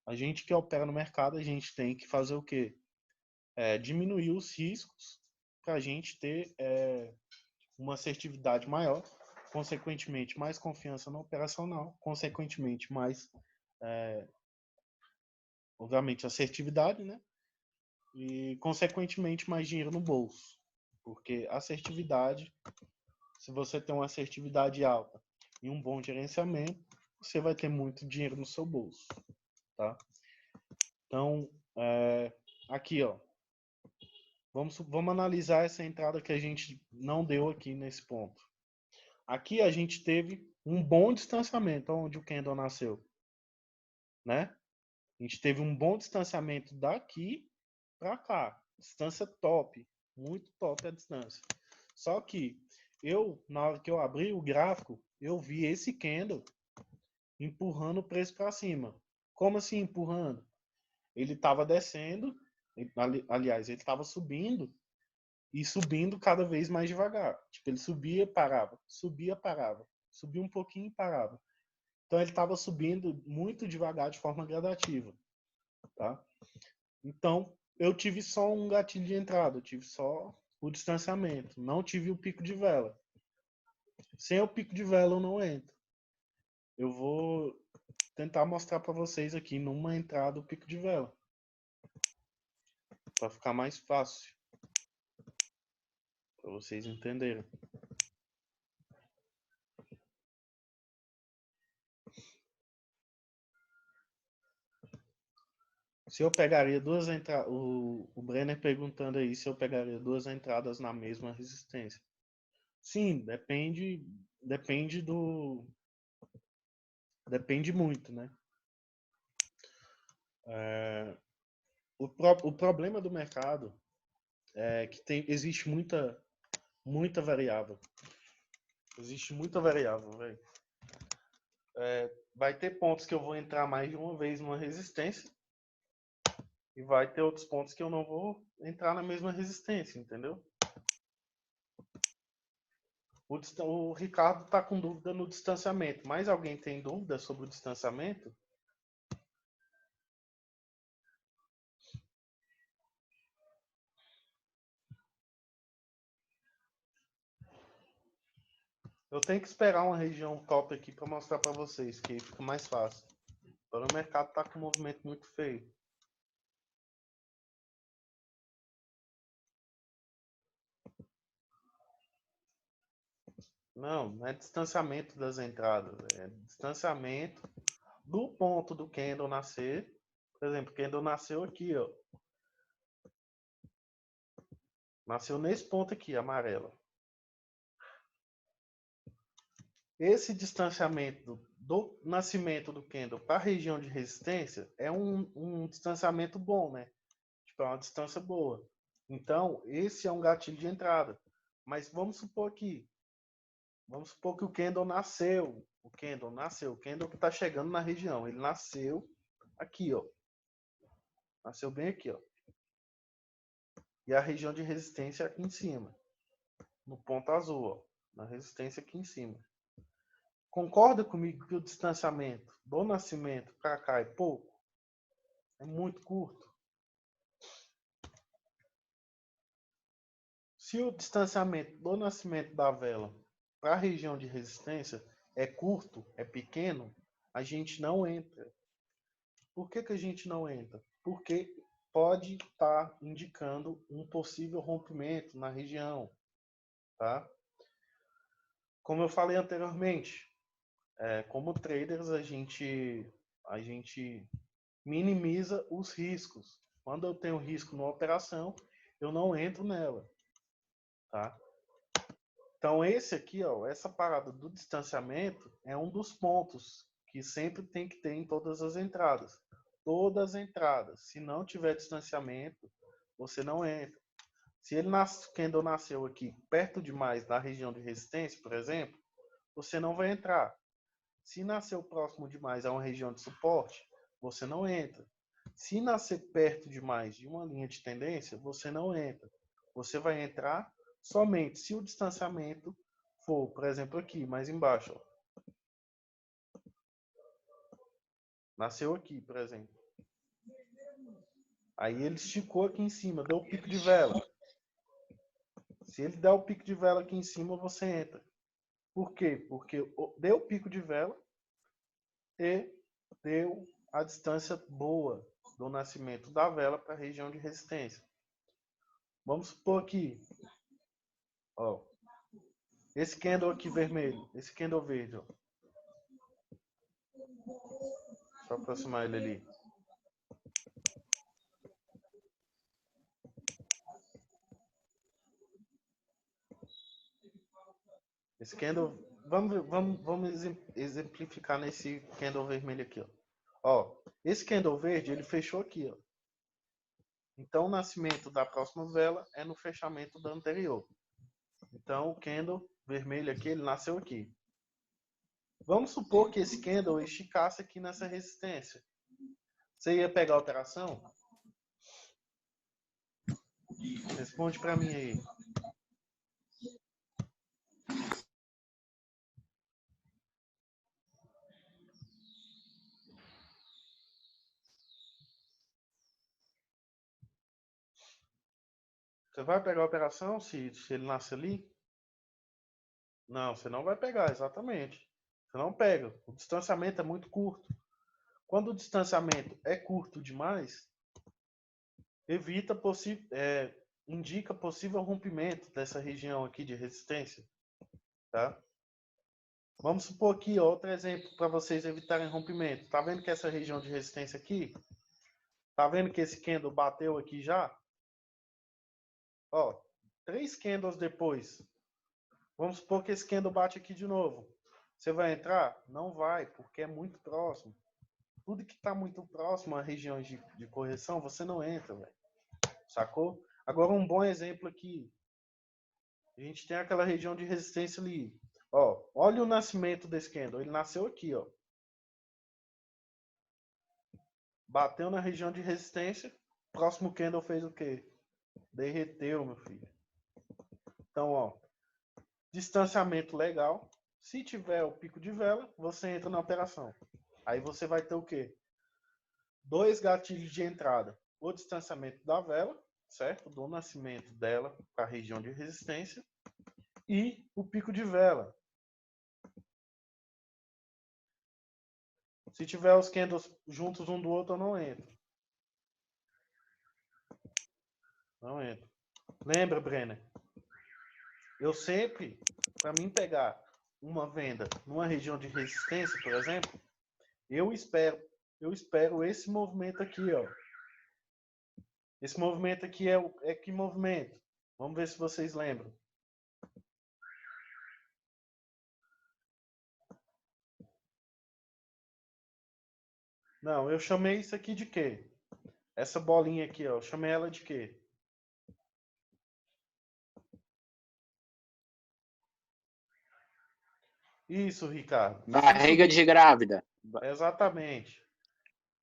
A gente que opera no mercado, a gente tem que fazer o quê? Diminuir os riscos para a gente ter uma assertividade maior, consequentemente mais confiança no operacional, consequentemente mais, obviamente, assertividade, né? E consequentemente mais dinheiro no bolso, porque assertividade, se você tem uma assertividade alta e um bom gerenciamento, você vai ter muito dinheiro no seu bolso, tá? Então, aqui, ó, vamos analisar essa entrada que a gente não deu aqui nesse ponto. Aqui a gente teve um bom distanciamento onde o candle nasceu, né? A gente teve um bom distanciamento daqui para cá, distância top, muito top a distância. Só que na hora que eu abri o gráfico, eu vi esse candle empurrando o preço para cima. Como assim empurrando? Ele estava descendo, aliás, ele estava subindo e subindo cada vez mais devagar. Tipo, ele subia, parava, subia, parava, subia um pouquinho e parava. Então ele estava subindo muito devagar de forma gradativa, tá? Então eu tive só um gatilho de entrada, eu tive só o distanciamento, não tive o pico de vela. Sem o pico de vela eu não entro. Eu vou tentar mostrar para vocês aqui numa entrada o pico de vela, para ficar mais fácil, para vocês entenderem. Se eu pegaria duas entradas, o Brenner perguntando aí se eu pegaria duas entradas na mesma resistência. Sim, depende muito, né? O problema do mercado é que existe muita variável. Existe muita variável, velho. Vai ter pontos que eu vou entrar mais de uma vez numa resistência e vai ter outros pontos que eu não vou entrar na mesma resistência, entendeu? O Ricardo está com dúvida no distanciamento. Mais alguém tem dúvida sobre o distanciamento? Eu tenho que esperar uma região top aqui para mostrar para vocês, que aí fica mais fácil. Agora o mercado está com um movimento muito feio. Não é distanciamento das entradas, é distanciamento do ponto do candle nascer. Por exemplo, o candle nasceu aqui, ó. Nasceu nesse ponto aqui, amarelo. Esse distanciamento do nascimento do candle para a região de resistência é um distanciamento bom, né? Tipo, é uma distância boa. Então, esse é um gatilho de entrada. Mas vamos supor que o candle nasceu. O candle que está chegando na região. Ele nasceu aqui, ó. Nasceu bem aqui, ó. E a região de resistência aqui em cima. No ponto azul, ó. Na resistência aqui em cima. Concorda comigo que o distanciamento do nascimento para cá é pouco? É muito curto. Se o distanciamento do nascimento da vela para a região de resistência é curto, é pequeno, a gente não entra. Por que a gente não entra? Porque pode estar indicando um possível rompimento na região, tá? Como eu falei anteriormente, como traders a gente minimiza os riscos. Quando eu tenho risco numa operação, eu não entro nela, tá? Então esse aqui, ó, essa parada do distanciamento é um dos pontos que sempre tem que ter em todas as entradas. Todas as entradas. Se não tiver distanciamento, você não entra. Se ele candle nasceu aqui perto demais da região de resistência, por exemplo, você não vai entrar. Se nasceu próximo demais a uma região de suporte, você não entra. Se nascer perto demais de uma linha de tendência, você não entra. Você vai entrar somente se o distanciamento for, por exemplo, aqui, mais embaixo. Ó. Nasceu aqui, por exemplo. Aí ele esticou aqui em cima, deu o pico de vela. Se ele der o pico de vela aqui em cima, você entra. Por quê? Porque deu o pico de vela e deu a distância boa do nascimento da vela para a região de resistência. Vamos supor aqui, ó, esse candle aqui vermelho, esse candle verde, ó. Deixa eu aproximar ele ali. Esse candle, vamos exemplificar nesse candle vermelho aqui, ó. Ó, esse candle verde, ele fechou aqui, ó. Então, o nascimento da próxima vela é no fechamento da anterior. Então, o candle vermelho aqui, ele nasceu aqui. Vamos supor que esse candle esticasse aqui nessa resistência. Você ia pegar a operação? Responde para mim aí. Você vai pegar a operação se ele nasce ali? Não, você não vai pegar, exatamente. Você não pega. O distanciamento é muito curto. Quando o distanciamento é curto demais, indica possível rompimento dessa região aqui de resistência. Tá? Vamos supor aqui, ó, outro exemplo para vocês evitarem rompimento. Tá vendo que essa região de resistência aqui? Tá vendo que esse candle bateu aqui já? Ó, 3 candles depois. Vamos supor que esse candle bate aqui de novo. Você vai entrar? Não vai, porque é muito próximo. Tudo que está muito próximo a regiões de correção, você não entra, velho. Sacou? Agora um bom exemplo aqui. A gente tem aquela região de resistência ali. Ó, olha o nascimento desse candle. Ele nasceu aqui, ó. Bateu na região de resistência. Próximo candle fez o quê? Derreteu, meu filho. Então, ó, distanciamento legal. Se tiver o pico de vela, você entra na operação. Aí você vai ter o quê? 2 gatilhos de entrada. O distanciamento da vela, certo? Do nascimento dela para a região de resistência. E o pico de vela. Se tiver os candles juntos um do outro, eu não entro. Não entro. Lembra, Brenner? Eu sempre, para mim pegar uma venda numa região de resistência, por exemplo, eu espero esse movimento aqui, ó. Esse movimento aqui é que movimento? Vamos ver se vocês lembram. Não, eu chamei isso aqui de quê? Essa bolinha aqui, ó, eu chamei ela de quê? Isso, Ricardo. Se Barriga subir... de grávida. Exatamente.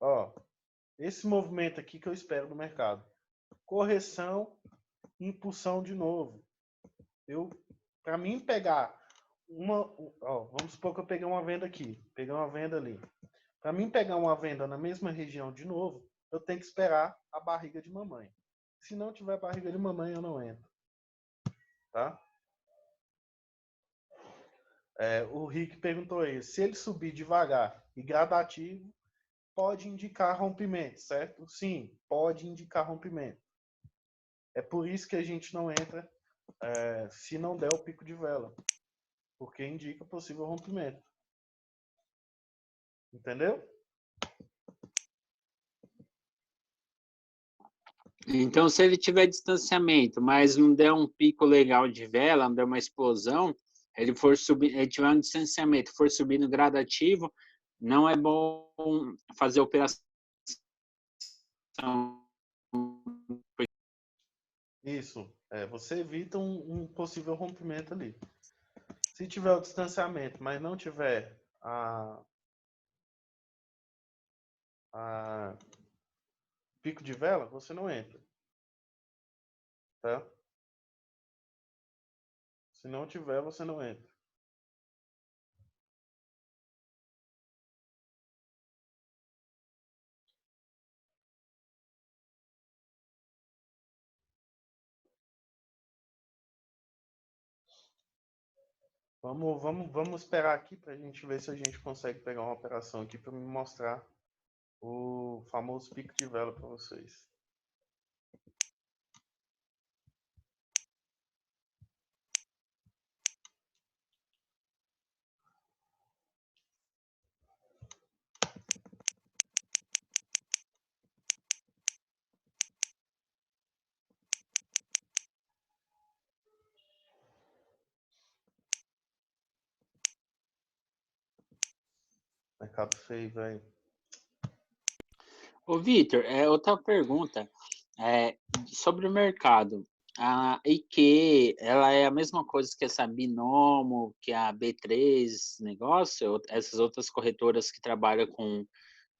Ó, esse movimento aqui que eu espero do mercado. Correção, impulsão de novo. Para mim pegar uma, ó, vamos supor que eu peguei uma venda aqui, peguei uma venda ali. Para mim pegar uma venda na mesma região de novo, eu tenho que esperar a barriga de mamãe. Se não tiver barriga de mamãe, eu não entro. Tá? O Rick perguntou aí, se ele subir devagar e gradativo, pode indicar rompimento, certo? Sim, pode indicar rompimento. É por isso que a gente não entra se não der o pico de vela, porque indica possível rompimento. Entendeu? Então, se ele tiver distanciamento, mas não der um pico legal de vela, não der uma explosão, ele for subir, ele tiver um distanciamento, for subindo gradativo, não é bom fazer operação. Isso. Você evita um possível rompimento ali. Se tiver o distanciamento, mas não tiver a pico de vela, você não entra. Tá? Se não tiver, você não entra. Vamos esperar aqui para a gente ver se a gente consegue pegar uma operação aqui para me mostrar o famoso pico de vela para vocês. Mercado feio, velho. Ô, Vitor, outra pergunta sobre o mercado. A IQ, ela é a mesma coisa que essa Binomo, que a B3 negócio, essas outras corretoras que trabalham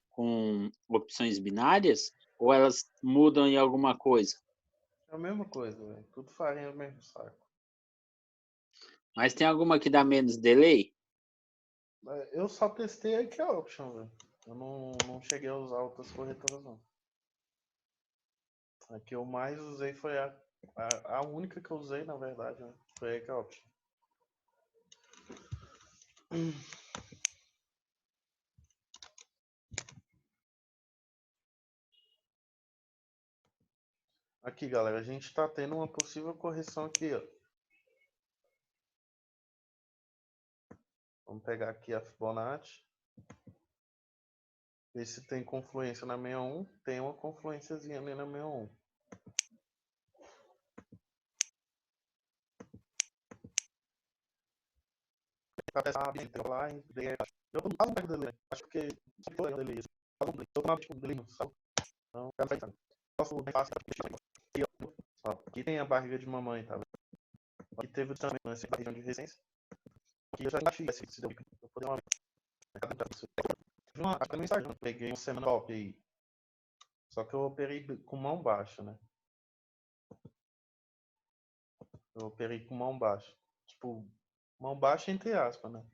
com opções binárias, ou elas mudam em alguma coisa? É a mesma coisa, velho. Tudo farinha do mesmo saco. Mas tem alguma que dá menos delay? Eu só testei aqui a option, velho. Eu não cheguei a usar outras corretoras, não. A que eu mais usei foi a única que eu usei, na verdade, né? Foi a que a option. Aqui, galera, a gente está tendo uma possível correção aqui, ó. Vamos pegar aqui a Fibonacci. Ver se tem confluência na 61. Tem uma confluênciazinha ali na 61. Eu tô quase não pego dele, acho que foi dele isso. Eu tomava tipo dele, sabe? Então, cara, faz posso bem fácil. Aqui tem a barriga de mamãe, tá? Aqui teve também essa região de resistência. Aqui eu já encaixei esse deu. Eu vou dar uma acho que no Instagram, peguei uma semana top aí. Só que eu operei com mão baixa, né? Eu operei com mão baixa. Tipo, mão baixa entre aspas, né?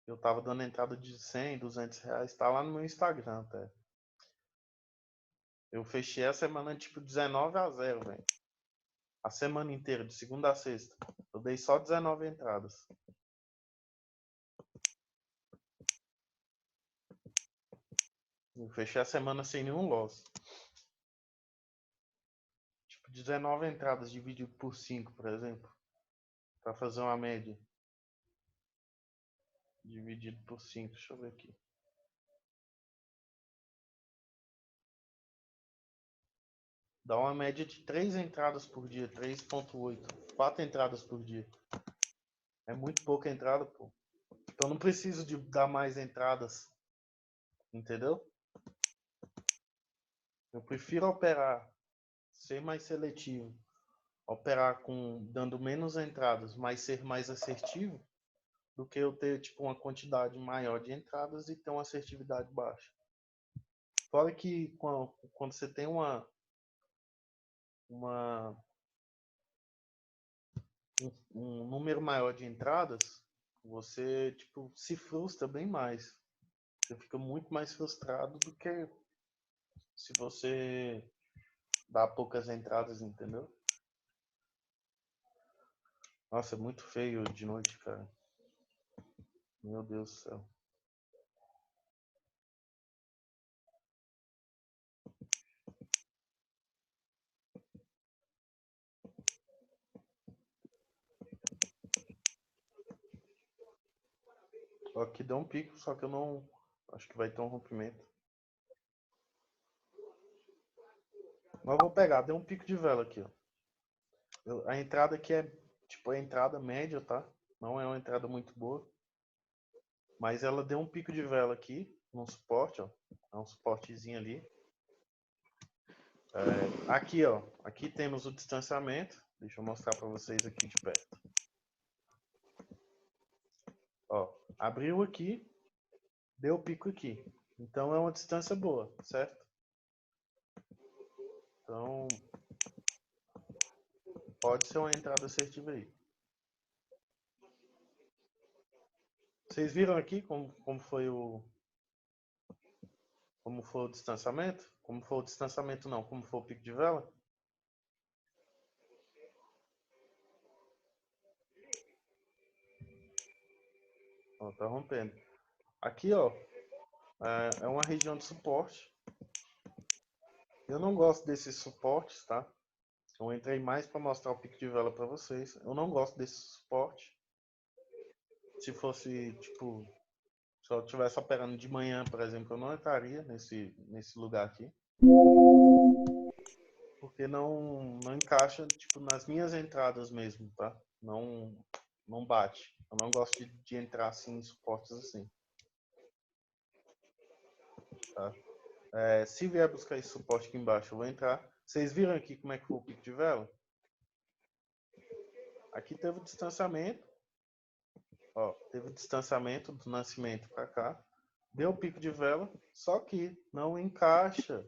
Eu tava dando entrada de 100, 200 reais. Tá lá no meu Instagram até. Eu fechei a semana tipo 19-0, velho. A semana inteira, de segunda a sexta. Eu dei só 19 entradas. Eu fechei a semana sem nenhum loss. Tipo, 19 entradas dividido por 5, por exemplo. Pra fazer uma média. Dividido por 5, deixa eu ver aqui. Dá uma média de 3 entradas por dia, 3,8. 4 entradas por dia. É muito pouca entrada, pô. Então não preciso de dar mais entradas. Entendeu? Eu prefiro operar, ser mais seletivo, operar dando menos entradas, mas ser mais assertivo, do que eu ter tipo uma quantidade maior de entradas e ter uma assertividade baixa. Fora que quando você tem um número maior de entradas, você tipo se frustra bem mais. Você fica muito mais frustrado do que se você dá poucas entradas, entendeu? Nossa, é muito feio de noite, cara. Meu Deus do céu. Aqui deu um pico, só que eu não... Acho que vai ter um rompimento. Mas eu vou pegar, deu um pico de vela aqui, ó. A entrada aqui é tipo a entrada média, tá? Não é uma entrada muito boa. Mas ela deu um pico de vela aqui, num suporte, ó. É um suportezinho ali. Aqui, ó. Aqui temos o distanciamento. Deixa eu mostrar para vocês aqui de perto. Ó, abriu aqui, deu pico aqui. Então é uma distância boa, certo? Então pode ser uma entrada assertiva aí. Vocês viram aqui como foi o distanciamento? Como foi o distanciamento não, como foi o pico de vela? Ó, tá rompendo. Aqui, ó, é uma região de suporte. Eu não gosto desses suportes, tá? Eu entrei mais para mostrar o pico de vela para vocês. Eu não gosto desse suporte. Se fosse, tipo, se eu estivesse operando de manhã, por exemplo, eu não entraria nesse lugar aqui. Porque não encaixa, tipo, nas minhas entradas mesmo, tá? Não bate. Eu não gosto de entrar assim em suportes assim. Tá? Se vier buscar esse suporte aqui embaixo, eu vou entrar. Vocês viram aqui como é que foi o pico de vela? Aqui teve o distanciamento. Ó, teve o distanciamento do nascimento para cá. Deu o pico de vela, só que não encaixa.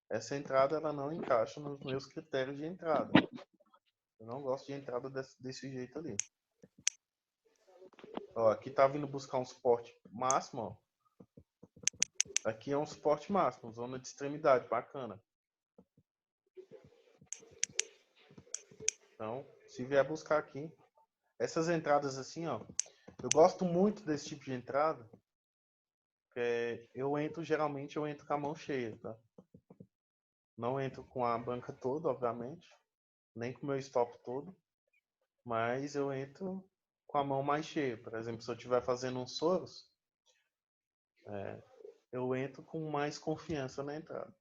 Essa entrada ela não encaixa nos meus critérios de entrada. Eu não gosto de entrada desse jeito ali. Ó, aqui tá vindo buscar um suporte máximo, ó. Aqui é um suporte máximo, zona de extremidade, bacana. Então, se vier buscar aqui, essas entradas assim, ó, eu gosto muito desse tipo de entrada, porque geralmente eu entro com a mão cheia, tá? Não entro com a banca toda, obviamente, nem com o meu stop todo, mas eu entro com a mão mais cheia. Por exemplo, se eu estiver fazendo um Soros, eu entro com mais confiança na entrada.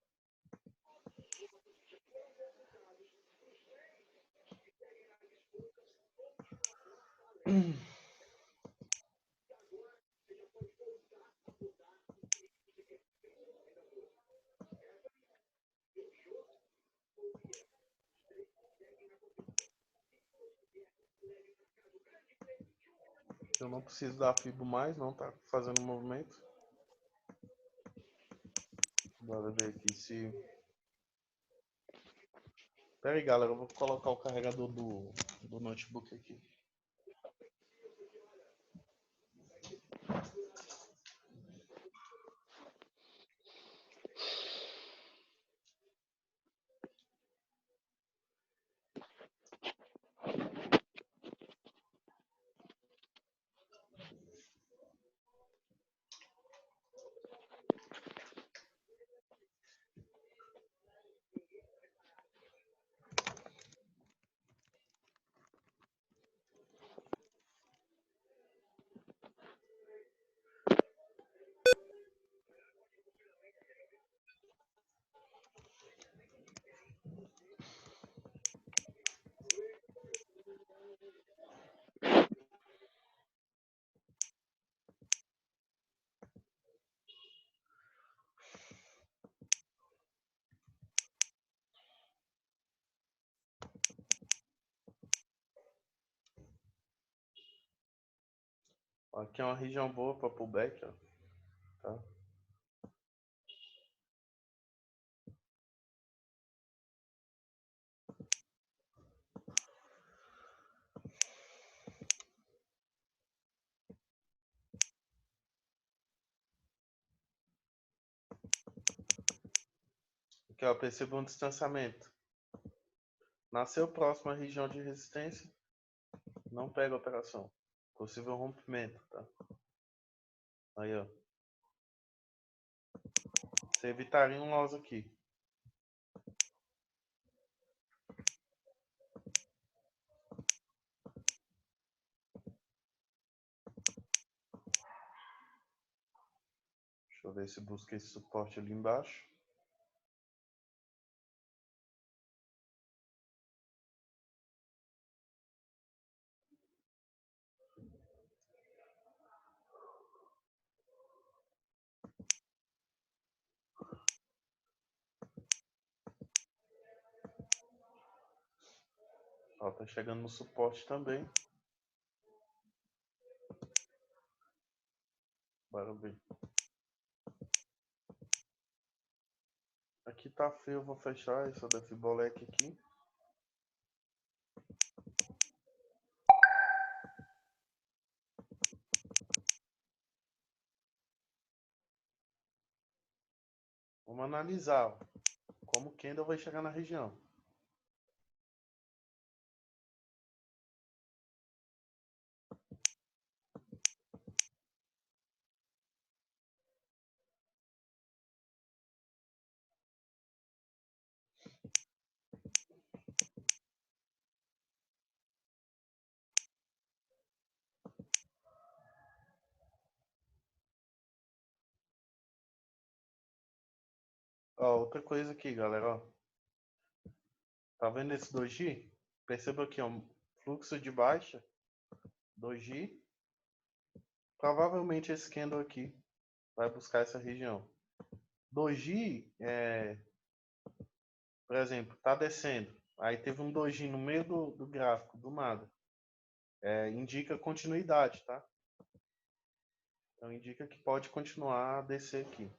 Eu não preciso dar fibro mais, não tá fazendo movimento. Bora ver aqui se... Pera aí, galera, eu vou colocar o carregador do notebook aqui. Aqui é uma região boa para pullback, ó. Tá? Aqui, ó, perceba um distanciamento. Nasceu próximo à região de resistência, não pega a operação. Possível rompimento, tá? Aí, ó. Você evitaria um loss aqui. Deixa eu ver se busca esse suporte ali embaixo. Ó, tá chegando no suporte também. Bora ver. Aqui tá feio, eu vou fechar essa da Fibolec aqui. Vamos analisar, ó, como o candle vai chegar na região. Ó, outra coisa aqui, galera, ó. Tá vendo esse doji? Perceba aqui, ó, fluxo de baixa, doji. Provavelmente esse candle aqui vai buscar essa região. Doji, por exemplo, tá descendo. Aí teve um doji no meio do gráfico, do nada. Indica continuidade, tá? Então indica que pode continuar a descer aqui.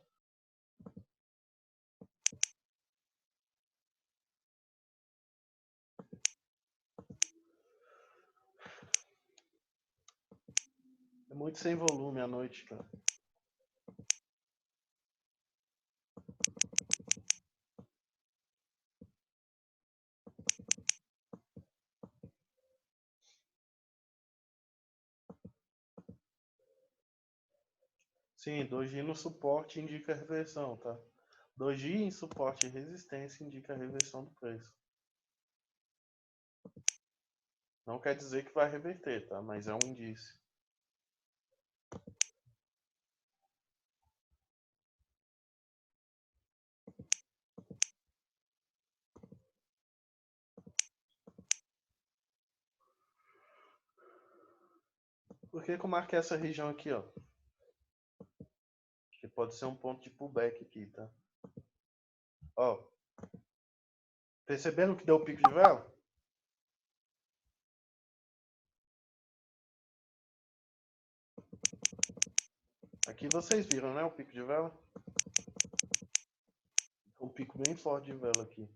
É muito sem volume à noite, cara. Sim, doji no suporte indica reversão, tá? Doji em suporte e resistência indica reversão do preço. Não quer dizer que vai reverter, tá? Mas é um indício. Por que que eu marquei essa região aqui, ó? Que pode ser um ponto de pullback aqui, tá? Ó. Perceberam que deu o pico de vela? Aqui vocês viram, né? O pico de vela. Um pico bem forte de vela aqui.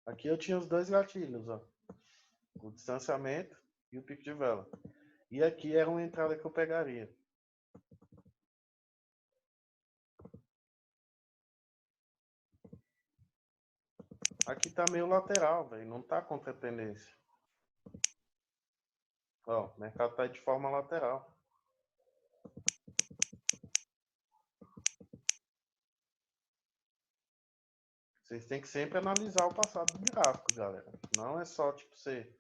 Aqui eu tinha os dois gatilhos, ó. O distanciamento e o pico de vela. E aqui era uma entrada que eu pegaria. Aqui tá meio lateral, velho. Não tá contra a tendência. Ó, o mercado tá de forma lateral. Vocês têm que sempre analisar o passado do gráfico, galera. Não é só, tipo, você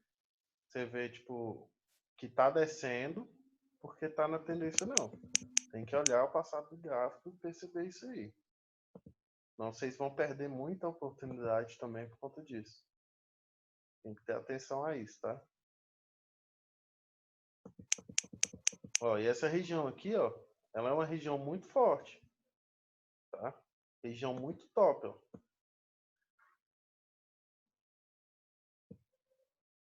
ver, tipo, que tá descendo porque tá na tendência, não. Tem que olhar o passado do gráfico e perceber isso aí. Não, vocês vão perder muita oportunidade também por conta disso. Tem que ter atenção a isso, tá? Ó, e essa região aqui, ó, ela é uma região muito forte, tá? Região muito top, ó.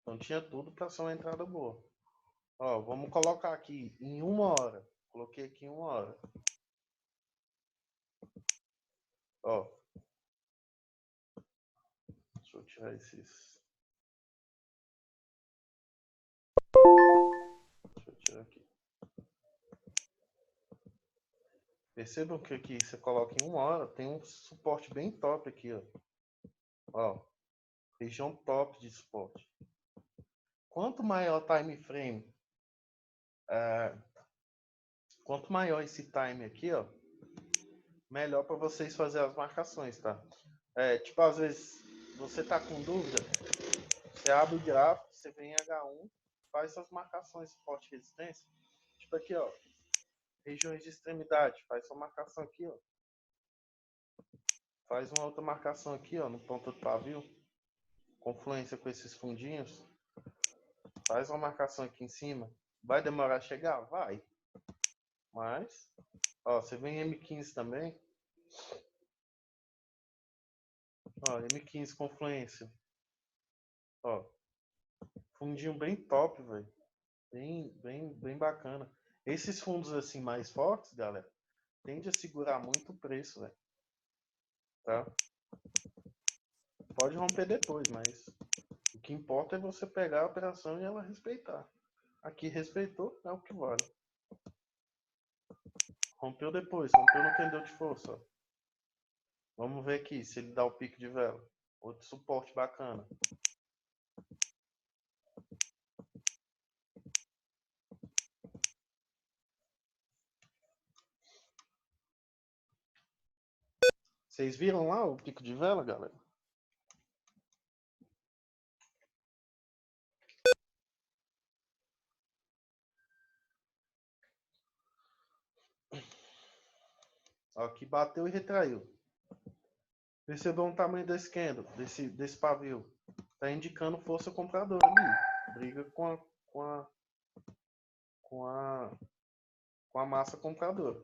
Então tinha tudo para ser uma entrada boa. Ó, vamos colocar aqui em 1 hora. Coloquei aqui em 1 hora. Ó. Deixa eu tirar esses. Deixa eu tirar aqui. Percebam que aqui você coloca em 1 hora, tem um suporte bem top aqui, ó. Ó. Região top de suporte. Quanto maior o time frame, quanto maior esse time aqui, ó, melhor para vocês fazer as marcações, tá? Tipo, às vezes você tá com dúvida, você abre o gráfico, você vem em H1, faz suas marcações, suporte e resistência. Tipo aqui, ó, regiões de extremidade, faz sua marcação aqui, ó. Faz uma outra marcação aqui, ó, no ponto do pavio, confluência com esses fundinhos. Faz uma marcação aqui em cima. Vai demorar a chegar? Vai. Mas, ó, você vem em M15 também. Ó, M15 confluência. Ó, fundinho bem top, velho. Bem bacana. Esses fundos assim mais fortes, galera, tende a segurar muito o preço, velho. Tá? Pode romper depois, mas o que importa é você pegar a operação e ela respeitar. Aqui respeitou, é o que vale. Rompeu depois, rompeu no candle de força. Ó. Vamos ver aqui se ele dá o pico de vela. Outro suporte bacana. Vocês viram lá o pico de vela, galera? Ó, aqui bateu e retraiu. Percebam o tamanho desse candle, desse pavio. Tá indicando força compradora ali. Briga com a massa compradora.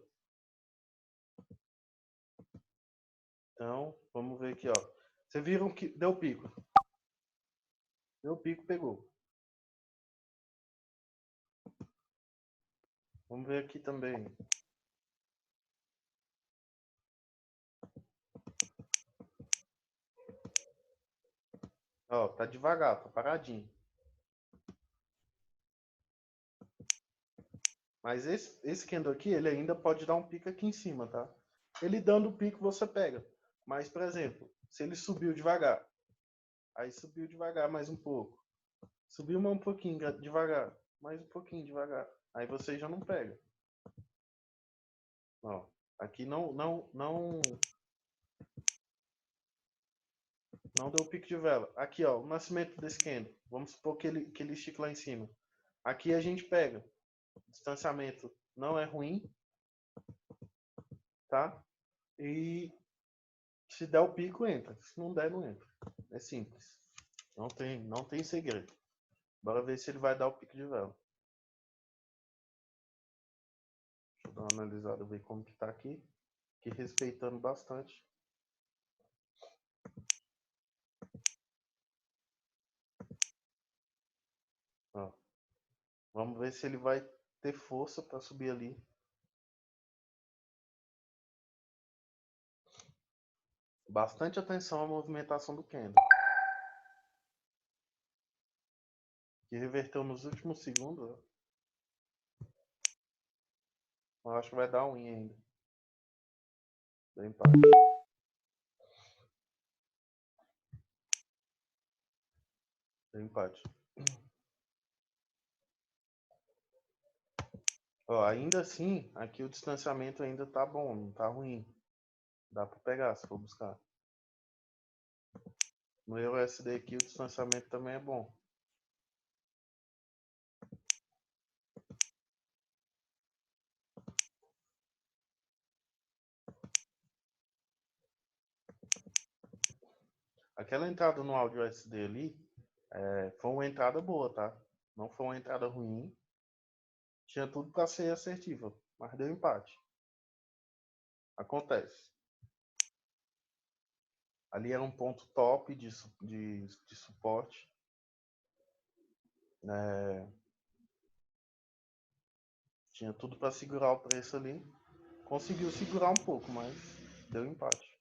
Então, vamos ver aqui, ó. Vocês viram que deu pico. Deu pico, pegou. Vamos ver aqui também. Ó, tá devagar, tá paradinho. Mas esse candle aqui, ele ainda pode dar um pico aqui em cima, tá? Ele dando o pico, você pega. Mas, por exemplo, se ele subiu devagar, aí subiu devagar mais um pouco. Subiu mais um pouquinho devagar, mais um pouquinho devagar. Aí você já não pega. Ó, aqui não deu pico de vela. Aqui, ó, o nascimento desse candle. Vamos supor que ele estique lá em cima. Aqui a gente pega. Distanciamento não é ruim, tá? E se der o pico, entra. Se não der, não entra. É simples. Não tem segredo. Bora ver se ele vai dar o pico de vela. Deixa eu dar uma analisada, ver como que tá aqui. Aqui respeitando bastante. Ó. Vamos ver se ele vai ter força para subir ali. Bastante atenção à movimentação do candle. Que reverteu nos últimos segundos. Ó. Eu acho que vai dar um ainda. Deu empate. Deu empate. Ó, ainda assim, aqui o distanciamento ainda tá bom, não tá ruim. Dá para pegar se for buscar. No EUSD aqui o distanciamento também é bom. Aquela entrada no áudio USD ali foi uma entrada boa, tá? Não foi uma entrada ruim. Tinha tudo para ser assertiva, mas deu empate. Acontece. Ali era um ponto top de suporte. Tinha tudo para segurar o preço ali. Conseguiu segurar um pouco, mas deu empate.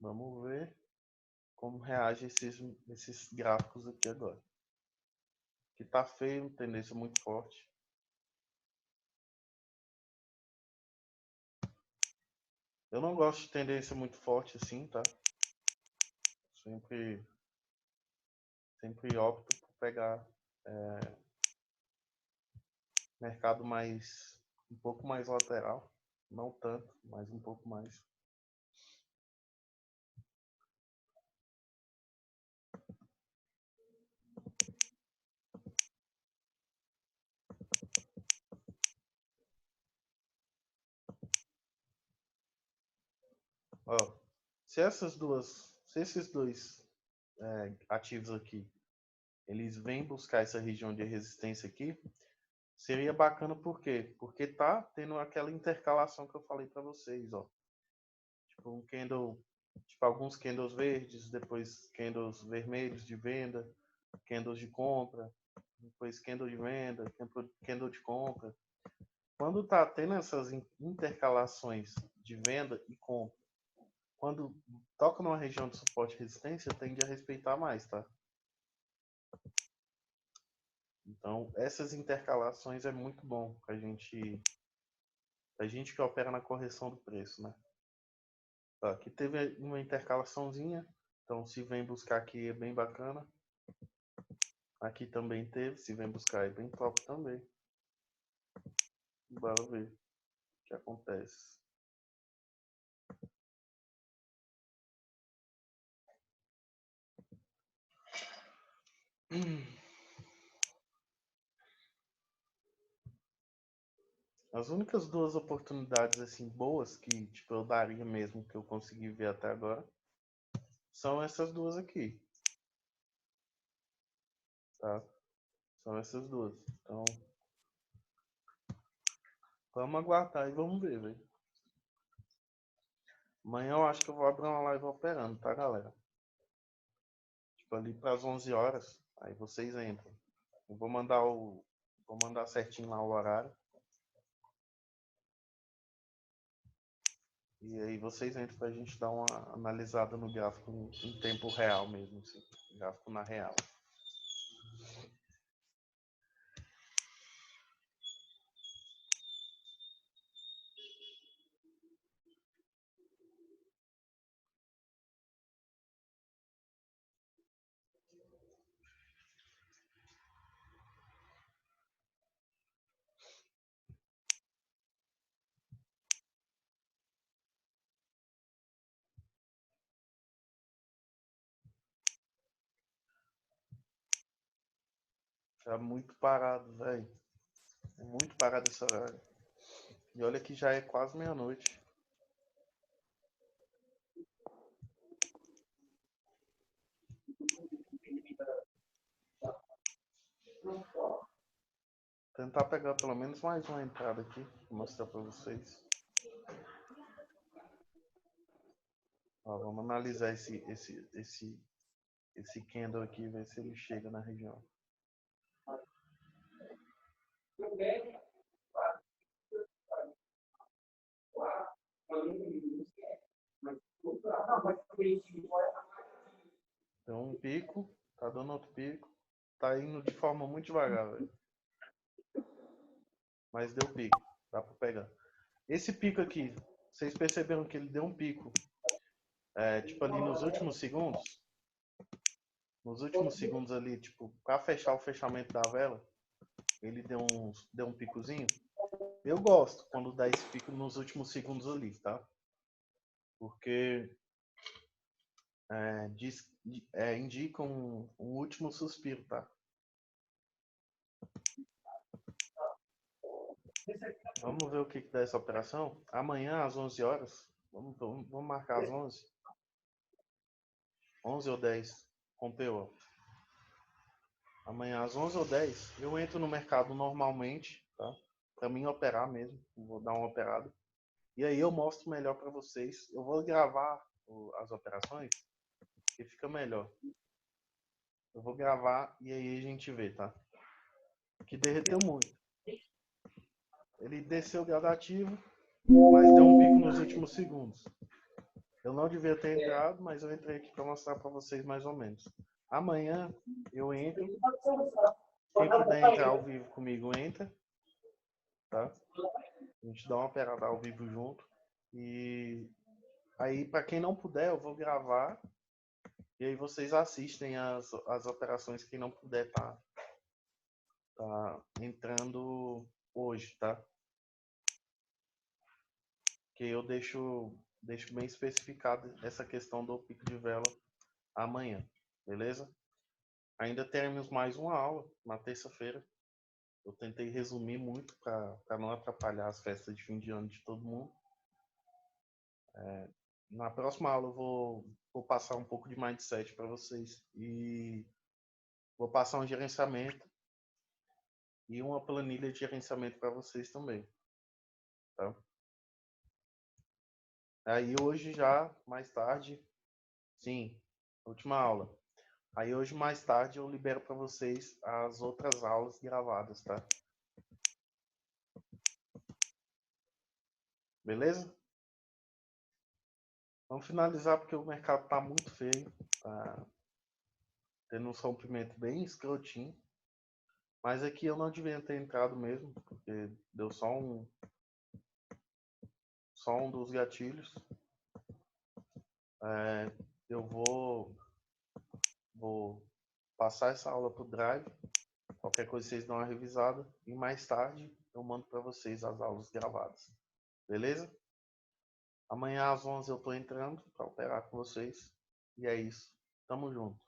Vamos ver como reage esses gráficos aqui agora. Que tá feio, tendência muito forte. Eu não gosto de tendência muito forte assim, tá? Sempre opto por pegar mercado um pouco mais lateral. Não tanto, mas um pouco mais. Ó, se esses dois ativos aqui, eles vêm buscar essa região de resistência aqui, seria bacana por quê? Porque tá tendo aquela intercalação que eu falei para vocês, ó. Tipo um candle, tipo alguns candles verdes, depois candles vermelhos de venda, candles de compra, depois candle de venda, candle de compra. Quando tá tendo essas intercalações de venda e compra, quando toca numa região de suporte e resistência, tende a respeitar mais, tá? Então, essas intercalações é muito bom pra gente que opera na correção do preço, né? Tá, aqui teve uma intercalaçãozinha, então se vem buscar aqui é bem bacana. Aqui também teve, se vem buscar é bem top também. Bora ver o que acontece. As únicas duas oportunidades assim boas que tipo eu daria mesmo que eu consegui ver até agora são essas duas aqui, tá? São essas duas. Então, vamos aguardar e vamos ver, velho. Amanhã eu acho que eu vou abrir uma live operando, tá, galera? Tipo ali para as 11 horas, aí vocês entram. Eu vou mandar certinho lá o horário. E aí vocês entram pra gente dar uma analisada no gráfico em tempo real mesmo, assim. Gráfico na real. Tá muito parado, velho. É muito parado esse horário. E olha que já é quase meia-noite. Tentar pegar pelo menos mais uma entrada aqui, vou mostrar pra vocês. Ó, vamos analisar esse candle aqui, ver se ele chega na região. Deu um pico, tá dando outro pico. Tá indo de forma muito devagar, velho. Mas deu pico, dá pra pegar. Esse pico aqui, vocês perceberam que ele deu um pico, tipo ali nos últimos segundos? Nos últimos segundos ali, tipo, pra fechar o fechamento da vela, ele deu um picozinho. Eu gosto quando dá esse pico nos últimos segundos ali, tá? Porque indica um último suspiro, tá? Vamos ver o que dá essa operação. Amanhã às 11 horas, vamos marcar às 11. 11 ou 10, rompeu. Amanhã às 11 ou 10, eu entro no mercado normalmente, tá? Para mim operar mesmo, vou dar uma operada. E aí eu mostro melhor para vocês. Eu vou gravar as operações, que fica melhor. Eu vou gravar e aí a gente vê, tá? que derreteu muito. Ele desceu gradativo, mas deu um pico nos últimos segundos. Eu não devia ter entrado, mas eu entrei aqui para mostrar para vocês mais ou menos. Amanhã eu entro. Quem puder entrar ao vivo comigo, entra. Tá? A gente dá uma operada ao vivo junto. E aí, para quem não puder, eu vou gravar. E aí vocês assistem as operações. Quem não puder tá entrando hoje, tá? Que eu deixo bem especificado essa questão do pico de vela amanhã, beleza? Ainda teremos mais uma aula na terça-feira. Eu tentei resumir muito para não atrapalhar as festas de fim de ano de todo mundo. Na próxima aula eu vou passar um pouco de mindset para vocês e vou passar um gerenciamento e uma planilha de gerenciamento para vocês também, tá? Aí hoje já, mais tarde, sim, última aula. Aí hoje mais tarde eu libero para vocês as outras aulas gravadas, tá? Beleza? Vamos finalizar porque o mercado tá muito feio, tá tendo um rompimento bem escrotinho. Mas aqui eu não devia ter entrado mesmo, porque deu só um dos gatilhos. Eu vou passar essa aula para o Drive. Qualquer coisa vocês dão uma revisada. E mais tarde eu mando para vocês as aulas gravadas. Beleza? Amanhã às 11 eu estou entrando para operar com vocês. E é isso. Tamo junto.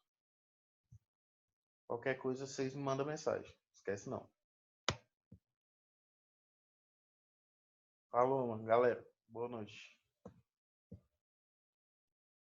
Qualquer coisa vocês me mandam mensagem. Esquece não. Falou, mano. Galera. Boa noite.